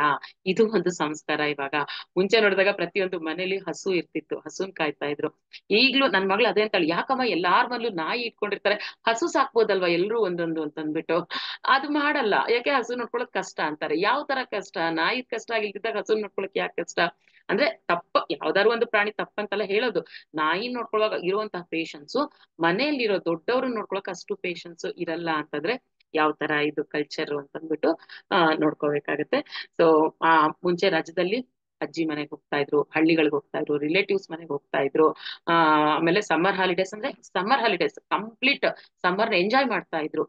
ಇದು ಒಂದು ಸಂಸ್ಕಾರ. ಇವಾಗ ಮುಂಚೆ ನೋಡಿದಾಗ ಪ್ರತಿಯೊಂದು ಮನೇಲಿ ಹಸು ಇರ್ತಿತ್ತು, ಹಸುನ್ ಕಾಯ್ತಾ ಇದ್ರು. ಈಗ್ಲೂ ನನ್ ಮಗಳು ಅದೇ ಅಂತಾಳೆ, ಯಾಕಮ್ಮ ಎಲ್ಲಾರ್ ಮನೇಲೂ ನಾಯಿ ಇಟ್ಕೊಂಡಿರ್ತಾರೆ, ಹಸು ಸಾಕ್ಬೋದಲ್ವಾ ಎಲ್ರು ಒಂದೊಂದು ಅಂತಂದ್ಬಿಟ್ಟು. ಅದು ಮಾಡಲ್ಲ, ಯಾಕೆ ಹಸು ನೋಡ್ಕೊಳಕ್ ಕಷ್ಟ ಅಂತಾರೆ. ಯಾವ ತರ ಕಷ್ಟ, ನಾಯಿ ಕಷ್ಟ ಆಗಿಲ್ದಿದ್ದಾಗ ಹಸು ನೋಡ್ಕೊಳಕ್ ಯಾಕೆ ಕಷ್ಟ ಅಂದ್ರೆ ತಪ್ಪ. ಯಾವ್ದಾರು ಒಂದು ಪ್ರಾಣಿ ತಪ್ಪಂತಲ್ಲ ಹೇಳೋದು, ನಾಯಿ ನೋಡ್ಕೊಳುವಾಗ ಇರುವಂತಹ ಪೇಷನ್ಸ್ ಮನೆಯಲ್ಲಿರೋ ದೊಡ್ಡವ್ರು ನೋಡ್ಕೊಳಕ್ ಅಷ್ಟು ಪೇಷನ್ಸ್ ಇರಲ್ಲ ಅಂತಂದ್ರೆ ಯಾವ ತರ ಇದು ಕಲ್ಚರ್ ಅಂತಂದ್ಬಿಟ್ಟು ನೋಡ್ಕೋಬೇಕಾಗತ್ತೆ. ಸೊ ಮುಂಚೆ ರಾಜ್ಯದಲ್ಲಿ ಅಜ್ಜಿ ಮನೆಗೆ ಹೋಗ್ತಾ ಇದ್ರು, ಹಳ್ಳಿಗಳಿಗೆ ಹೋಗ್ತಾ ಇದ್ರು, ರಿಲೇಟಿವ್ಸ್ ಮನೆಗೆ ಹೋಗ್ತಾ ಇದ್ರು. ಆಮೇಲೆ ಸಮ್ಮರ್ ಹಾಲಿಡೇಸ್ ಅಂದ್ರೆ ಸಮ್ಮರ್ ಹಾಲಿಡೇಸ್ ಕಂಪ್ಲೀಟ್ ಸಮ್ಮರ್ನ ಎಂಜಾಯ್ ಮಾಡ್ತಾ ಇದ್ರು.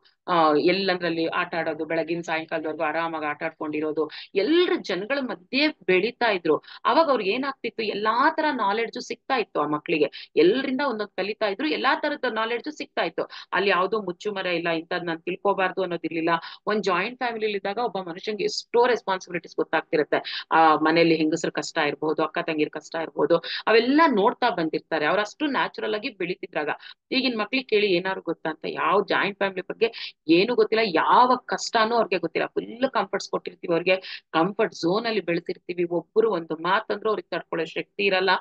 ಎಲ್ಲಂದ್ರಲ್ಲಿ ಆಟ ಆಡೋದು, ಬೆಳಗಿನ ಸಾಯಂಕಾಲದವರೆಗೂ ಆರಾಮಾಗಿ ಆಟ ಆಡ್ಕೊಂಡಿರೋದು, ಎಲ್ರ ಜನಗಳ ಮಧ್ಯೆ ಬೆಳೀತಾ ಇದ್ರು. ಅವಾಗ ಅವ್ರಿಗೆ ಏನಾಗ್ತಿತ್ತು, ಎಲ್ಲಾ ತರ ನಾಲೆಡ್ಜು ಸಿಗ್ತಾ ಇತ್ತು ಆ ಮಕ್ಳಿಗೆ, ಎಲ್ರಿಂದ ಒಂದೊಂದು ಕಲಿತಾ ಇದ್ರು, ಎಲ್ಲಾ ತರದ ನಾಲೆಡ್ಜು ಸಿಗ್ತಾ ಇತ್ತು. ಅಲ್ಲಿ ಯಾವ್ದೋ ಮುಚ್ಚುಮರೆ ಇಲ್ಲ, ಇಂಥದ್ ನಾನ್ ತಿಳ್ಕೊಬಾರ್ದು ಅನ್ನೋದಿರ್ಲಿಲ್ಲ. ಒಂದ್ ಜಾಯಿಂಟ್ ಫ್ಯಾಮಿಲಿ ಇದ್ದಾಗ ಒಬ್ಬ ಮನುಷ್ಯಂಗೆ ಎಷ್ಟೋ ರೆಸ್ಪಾನ್ಸಿಬಿಲಿಟೀಸ್ ಗೊತ್ತಾಗ್ತಿರುತ್ತೆ. ಮನೇಲಿ ಹೆಂಗಸರ ಕಷ್ಟ ಇರ್ಬೋದು, ಅಕ್ಕ ತಂಗಿರ ಕಷ್ಟ ಇರ್ಬೋದು, ಅವೆಲ್ಲ ನೋಡ್ತಾ ಬಂದಿರ್ತಾರೆ. ಅವ್ರ ಅಷ್ಟು ನ್ಯಾಚುರಲ್ ಆಗಿ ಬೆಳೀತಿದ್ರಾಗ. ಈಗಿನ ಮಕ್ಳಿಗೆ ಕೇಳಿ ಏನಾದ್ರು ಗೊತ್ತಾ ಅಂತ, ಯಾವ ಜಾಯಿಂಟ್ ಫ್ಯಾಮಿಲಿ ಬಗ್ಗೆ ಏನು ಗೊತ್ತಿಲ್ಲ, ಯಾವ ಕಷ್ಟನೂ ಅವ್ರಿಗೆ ಗೊತ್ತಿಲ್ಲ. ಫುಲ್ ಕಂಫರ್ಟ್ಸ್ ಕೊಟ್ಟಿರ್ತೀವಿ ಅವ್ರಿಗೆ, ಕಂಫರ್ಟ್ ಝೋನ್ ಅಲ್ಲಿ ಬೆಳೆಸಿರ್ತೀವಿ. ಒಬ್ಬರು ಒಂದು ಮಾತಂದ್ರೂ ಅವ್ರಿಗೆ ತಡ್ಕೊಳ್ಳೋ ಶಕ್ತಿ ಇರಲ್ಲ,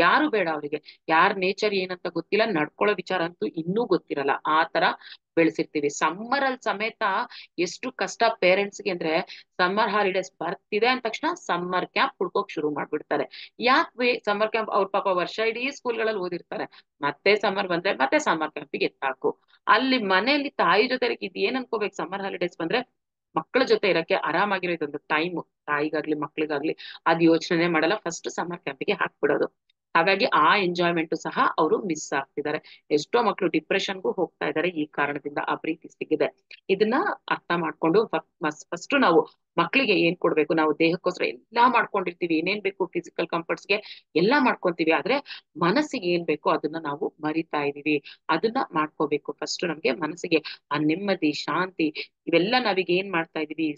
ಯಾರು ಬೇಡ ಅವರಿಗೆ, ಯಾರ್ ನೇಚರ್ ಏನಂತ ಗೊತ್ತಿಲ್ಲ, ನಡ್ಕೊಳ್ಳೋ ವಿಚಾರ ಅಂತೂ ಇನ್ನೂ ಗೊತ್ತಿರಲ್ಲ, ಆ ತರ ಬೆಳೆಸಿರ್ತೀವಿ. ಸಮ್ಮರ್ ಅಲ್ಲಿ ಸಮೇತ ಎಷ್ಟು ಕಷ್ಟ ಪೇರೆಂಟ್ಸ್ಗೆ ಅಂದ್ರೆ, ಸಮ್ಮರ್ ಹಾಲಿಡೇಸ್ ಬರ್ತಿದೆ ಅಂದ ತಕ್ಷಣ ಸಮ್ಮರ್ ಕ್ಯಾಂಪ್ ಹುಡ್ಕೋಕ್ ಶುರು ಮಾಡ್ಬಿಡ್ತಾರೆ. ಯಾಕೆ ಸಮ್ಮರ್ ಕ್ಯಾಂಪ್? ಅವ್ರ ಪಾಪ ವರ್ಷ ಇಡೀ ಸ್ಕೂಲ್ಗಳಲ್ಲಿ ಓದಿರ್ತಾರೆ, ಮತ್ತೆ ಸಮ್ಮರ್ ಬಂದ್ರೆ ಮತ್ತೆ ಸಮ್ಮರ್ ಕ್ಯಾಂಪಿಗೆ ಎತ್ತಾಕು. ಅಲ್ಲಿ ಮನೆಯಲ್ಲಿ ತಾಯಿ ಜೊತೆ ಇದ್ ಏನ್ ಅನ್ಕೋಬೇಕು, ಸಮ್ಮರ್ ಹಾಲಿಡೇಸ್ ಬಂದ್ರೆ ಮಕ್ಕಳ ಜೊತೆ ಇರಕ್ಕೆ ಆರಾಮಾಗಿರೋ ಇದೊಂದು ಟೈಮ್, ತಾಯಿಗಾಗ್ಲಿ ಮಕ್ಳಿಗಾಗ್ಲಿ ಅದ್ ಯೋಚನೆ ಮಾಡಲ್ಲ, ಫಸ್ಟ್ ಸಮ್ಮರ್ ಕ್ಯಾಂಪಿಗೆ ಹಾಕ್ಬಿಡೋದು. ಹಾಗಾಗಿ ಆ ಎಂಜಾಯ್ಮೆಂಟ್ ಸಹ ಅವರು ಮಿಸ್ ಆಗ್ತಿದ್ದಾರೆ. ಎಷ್ಟೋ ಮಕ್ಳು ಡಿಪ್ರೆಷನ್ಗೂ ಹೋಗ್ತಾ ಇದ್ದಾರೆ ಈ ಕಾರಣದಿಂದ, ಆ ಪ್ರೀತಿ ಸಿಗಿದೆ. ಇದನ್ನ ಅರ್ಥ ಮಾಡ್ಕೊಂಡು ಫಸ್ಟ್ ನಾವು ಮಕ್ಳಿಗೆ ಏನ್ ಕೊಡ್ಬೇಕು, ನಾವು ದೇಹಕ್ಕೋಸ್ಕರ ಎಲ್ಲಾ ಮಾಡ್ಕೊಂಡಿರ್ತೀವಿ, ಏನೇನ್ ಬೇಕು ಫಿಸಿಕಲ್ ಕಂಫರ್ಟ್ಸ್ಗೆ ಎಲ್ಲಾ ಮಾಡ್ಕೊಂತೀವಿ, ಆದ್ರೆ ಮನಸ್ಸಿಗೆ ಏನ್ ಬೇಕು ಅದನ್ನ ನಾವು ಮರಿತಾ ಇದೀವಿ. ಅದನ್ನ ಮಾಡ್ಕೋಬೇಕು ಫಸ್ಟ್. ನಮ್ಗೆ ಮನಸ್ಸಿಗೆ ಆ ನೆಮ್ಮದಿ, ಶಾಂತಿ, ಇವೆಲ್ಲ ನಾವೀಗ ಏನ್ ಮಾಡ್ತಾ ಇದೀವಿ,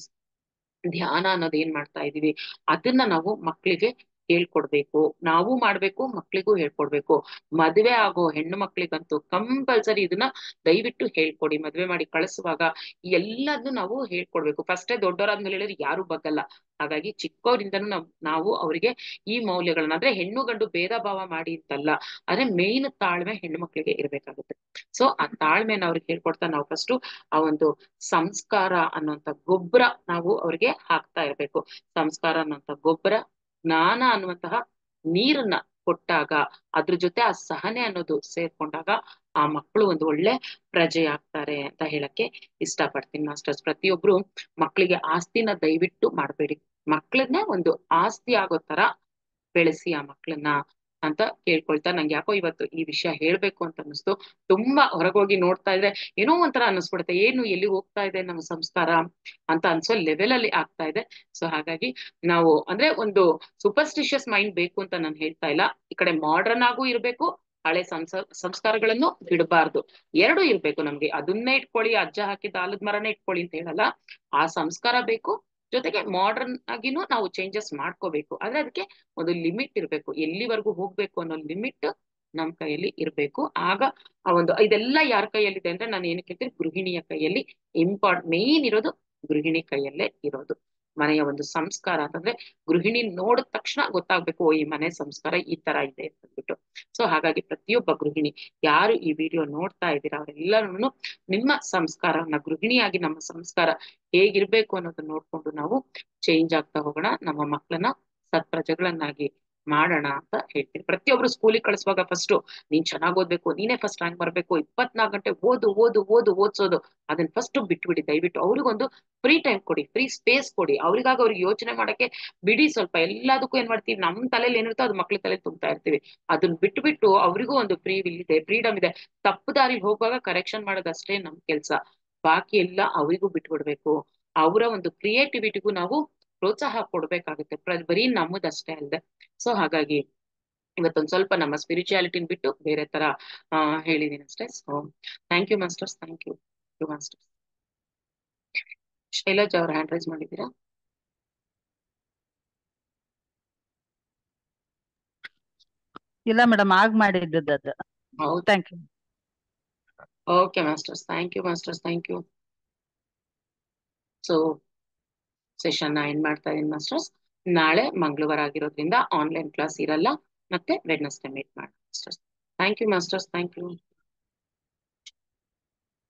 ಧ್ಯಾನ ಅನ್ನೋದು ಏನ್ ಮಾಡ್ತಾ ಇದೀವಿ, ಅದನ್ನ ನಾವು ಮಕ್ಳಿಗೆ ಹೇಳ್ಕೊಡ್ಬೇಕು, ನಾವು ಮಾಡ್ಬೇಕು, ಮಕ್ಳಿಗೂ ಹೇಳ್ಕೊಡ್ಬೇಕು. ಮದ್ವೆ ಆಗೋ ಹೆಣ್ಣು ಮಕ್ಳಿಗಂತೂ ಕಂಪಲ್ಸರಿ ಇದನ್ನ ದಯವಿಟ್ಟು ಹೇಳ್ಕೊಡಿ. ಮದ್ವೆ ಮಾಡಿ ಕಳಿಸುವಾಗ ಎಲ್ಲದನ್ನು ನಾವು ಹೇಳ್ಕೊಡ್ಬೇಕು. ಫಸ್ಟೇ ದೊಡ್ಡವರಾದ್ಮೇಲೆ ಹೇಳಿದ್ರೆ ಯಾರು ಬಗ್ಗಲ್ಲ. ಹಾಗಾಗಿ ಚಿಕ್ಕವರಿಂದನೂ ನಾವು ಅವರಿಗೆ ಈ ಮೌಲ್ಯಗಳನ್ನ, ಅಂದ್ರೆ ಹೆಣ್ಣು ಗಂಡು ಭೇದ ಭಾವ ಮಾಡಿ ಅಂತಲ್ಲ, ಆದ್ರೆ ಮೇನ್ ತಾಳ್ಮೆ ಹೆಣ್ಣು ಮಕ್ಳಿಗೆ ಇರ್ಬೇಕಾಗುತ್ತೆ. ಸೊ ಆ ತಾಳ್ಮೆನ ಅವ್ರಿಗೆ ಹೇಳ್ಕೊಡ್ತಾ ನಾವು ಫಸ್ಟ್ ಆ ಒಂದು ಸಂಸ್ಕಾರ ಅನ್ನುವಂತ ಗೊಬ್ಬರ ನಾವು ಅವ್ರಿಗೆ ಹಾಕ್ತಾ ಇರ್ಬೇಕು. ಸಂಸ್ಕಾರ ಅನ್ನುವಂತ ಗೊಬ್ಬರ, ಜ್ಞಾನ ಅನ್ನುವಂತಹ ನೀರನ್ನ ಕೊಟ್ಟಾಗ, ಅದ್ರ ಜೊತೆ ಆ ಸಹನೆ ಅನ್ನೋದು ಸೇರ್ಕೊಂಡಾಗ ಆ ಮಕ್ಕಳು ಒಂದು ಒಳ್ಳೆ ಪ್ರಜೆ ಆಗ್ತಾರೆ ಅಂತ ಹೇಳಕ್ಕೆ ಇಷ್ಟಪಡ್ತೀನಿ ಮಾಸ್ಟರ್ಸ್. ಪ್ರತಿಯೊಬ್ರು ಮಕ್ಕಳಿಗೆ ಆಸ್ತಿನ ದಯವಿಟ್ಟು ಮಾಡ್ಬೇಡಿ. ಮಕ್ಕಳನ್ನ ಒಂದು ಆಸ್ತಿ ಆಗೋ ತರ ಬೆಳೆಸಿ ಆ ಮಕ್ಕಳನ್ನ ಅಂತ ಕೇಳ್ಕೊಳ್ತಾ, ನಂಗೆ ಯಾಕೋ ಇವತ್ತು ಈ ವಿಷಯ ಹೇಳ್ಬೇಕು ಅಂತ ಅನ್ನಿಸ್ತು. ತುಂಬಾ ಹೊರಗೋಗಿ ನೋಡ್ತಾ ಇದ್ರೆ ಏನೋ ಒಂಥರ ಅನ್ನಿಸ್ಬಿಡುತ್ತೆ, ಏನು ಎಲ್ಲಿ ಹೋಗ್ತಾ ಇದೆ ನಮ್ಮ ಸಂಸ್ಕಾರ ಅಂತ ಅನ್ಸೋ ಲೆವೆಲ್ ಅಲ್ಲಿ ಆಗ್ತಾ ಇದೆ. ಸೊ ಹಾಗಾಗಿ ನಾವು ಅಂದ್ರೆ ಒಂದು ಸೂಪರ್ಸ್ಟಿಷಿಯಸ್ ಮೈಂಡ್ ಬೇಕು ಅಂತ ನಾನು ಹೇಳ್ತಾ ಇಲ್ಲ. ಈ ಕಡೆ ಮಾಡರ್ನ್ ಆಗೂ ಇರ್ಬೇಕು, ಹಳೆ ಸಂಸ್ಕಾರಗಳನ್ನು ಬಿಡಬಾರ್ದು. ಎರಡು ಇರ್ಬೇಕು ನಮ್ಗೆ. ಅದನ್ನೇ ಇಟ್ಕೊಳ್ಳಿ, ಅಜ್ಜ ಹಾಕಿದ ಆಲದ ಮರನೇ ಇಟ್ಕೊಳ್ಳಿ ಅಂತ ಹೇಳಲ್ಲ. ಆ ಸಂಸ್ಕಾರ ಬೇಕು, ಜೊತೆಗೆ ಮಾಡರ್ನ್ ಆಗಿನೂ ನಾವು ಚೇಂಜಸ್ ಮಾಡ್ಕೋಬೇಕು. ಆದ್ರೆ ಅದಕ್ಕೆ ಒಂದು ಲಿಮಿಟ್ ಇರ್ಬೇಕು. ಎಲ್ಲಿವರೆಗೂ ಹೋಗ್ಬೇಕು ಅನ್ನೋ ಲಿಮಿಟ್ ನಮ್ ಕೈಯಲ್ಲಿ ಇರ್ಬೇಕು. ಆಗ ಆ ಒಂದು ಇದೆಲ್ಲ ಯಾರ ಕೈಯಲ್ಲಿದೆ ಅಂದ್ರೆ, ನಾನು ಏನಕ್ಕೆ ಹೇಳ್ತೀನಿ, ಗೃಹಿಣಿಯ ಕೈಯಲ್ಲಿ ಮೇನ್ ಇರೋದು ಗೃಹಿಣಿ ಕೈಯಲ್ಲೇ ಇರೋದು. ಮನೆಯ ಒಂದು ಸಂಸ್ಕಾರ ಅಂತಂದ್ರೆ ಗೃಹಿಣಿ ನೋಡಿದ ತಕ್ಷಣ ಗೊತ್ತಾಗ್ಬೇಕು, ಓ ಈ ಮನೆ ಸಂಸ್ಕಾರ ಈ ತರ ಇದೆ ಅಂದ್ಬಿಟ್ಟು. ಸೊ ಹಾಗಾಗಿ ಪ್ರತಿಯೊಬ್ಬ ಗೃಹಿಣಿ, ಯಾರು ಈ ವಿಡಿಯೋ ನೋಡ್ತಾ ಇದ್ದೀರಾ ಅವರೆಲ್ಲರೂ ನಿಮ್ಮ ಸಂಸ್ಕಾರವನ್ನ, ಗೃಹಿಣಿಯಾಗಿ ನಮ್ಮ ಸಂಸ್ಕಾರ ಹೇಗಿರ್ಬೇಕು ಅನ್ನೋದನ್ನ ನೋಡ್ಕೊಂಡು ನಾವು ಚೇಂಜ್ ಆಗ್ತಾ ಹೋಗೋಣ. ನಮ್ಮ ಮಕ್ಕಳನ್ನ ಸತ್ಪ್ರಜೆಗಳನ್ನಾಗಿ ಮಾಡೋಣ ಅಂತ ಹೇಳ್ತೀನಿ. ಪ್ರತಿಯೊಬ್ರು ಸ್ಕೂಲಿಗೆ ಕಳಿಸುವಾಗ ಫಸ್ಟ್ ನೀನ್ ಚೆನ್ನಾಗ್ ಓದ್ಬೇಕು, ನೀನೇ ಫಸ್ಟ್ ರ್ಯಾಂಕ್ ಬರ್ಬೇಕು, 24 ಗಂಟೆ ಓದ್ಸೋದು ಅದನ್ನ ಫಸ್ಟ್ ಬಿಟ್ಬಿಡಿ ದಯವಿಟ್ಟು. ಅವ್ರಿಗೊಂದು ಫ್ರೀ ಟೈಮ್ ಕೊಡಿ, ಫ್ರೀ ಸ್ಪೇಸ್ ಕೊಡಿ. ಅವ್ರಿಗೆ ಯೋಚನೆ ಮಾಡಕ್ಕೆ ಬಿಡಿ. ಸ್ವಲ್ಪ ಎಲ್ಲದಕ್ಕೂ ಏನ್ ಮಾಡ್ತೀವಿ, ನಮ್ ತಲೆಯಲ್ಲಿ ಏನಿರುತ್ತೋ ಅದು ಮಕ್ಳ ತಲೆ ತುಂಬ್ತಾ ಇರ್ತೀವಿ. ಅದನ್ನ ಬಿಟ್ಬಿಟ್ಟು ಅವ್ರಿಗೂ ಒಂದು ಫ್ರೀಡಮ್ ಇದೆ. ತಪ್ಪು ದಾರಿಗೆ ಹೋಗುವಾಗ ಕರೆಕ್ಷನ್ ಮಾಡೋದಷ್ಟೇ ನಮ್ ಕೆಲ್ಸ. ಬಾಕಿ ಎಲ್ಲ ಅವರಿಗೂ ಬಿಟ್ಬಿಡ್ಬೇಕು. ಅವರ ಒಂದು ಕ್ರಿಯೇಟಿವಿಟಿಗೂ ನಾವು ಪ್ರೋತ್ಸಾಹ ಕೊಡ್ಬೇಕಾಗುತ್ತೆ, ಬರೀ ನಮ್ಮದಷ್ಟೇ ಅಲ್ಲದೆ. ಸೊ ಹಾಗಾಗಿ ಇವತ್ತೊಂದ್ ಸ್ವಲ್ಪ ನಮ್ಮ ಸ್ಪಿರಿಚುಯಾಲಿಟಿನ ಬಿಟ್ಟು ಬೇರೆ ತರ ಹೇಳಿದೀನಿ ಅಷ್ಟೇ. So thank you masters, thank you masters. Shailaj ಅವ್ರ ಹ್ಯಾಂಡ್ ರೈಸ್ ಮಾಡಿದ್ದೀರಾ? ಇಲ್ಲ ಮೇಡಮ್, ಆಗ್ ಮಾಡಿದ್ದದ್ದು ಅದು. ಹೌದು, thank you. Okay masters, thank you masters, thank you. So session end ಮಾಡ್ತಾ ಇದೀನಿ ಮಾಸ್ಟರ್ಸ್. ನಾಳೆ ಮಂಗಳವಾರ ಆಗಿರೋದ್ರಿಂದ ಆನ್ಲೈನ್ ಕ್ಲಾಸ್ ಇರಲ್ಲ, ಮತ್ತೆ ವೆಡ್ನೆಸ್ಡೇ ಮೀಟ್ ಮಾಡೋಣ masters. Thank you masters, thank you.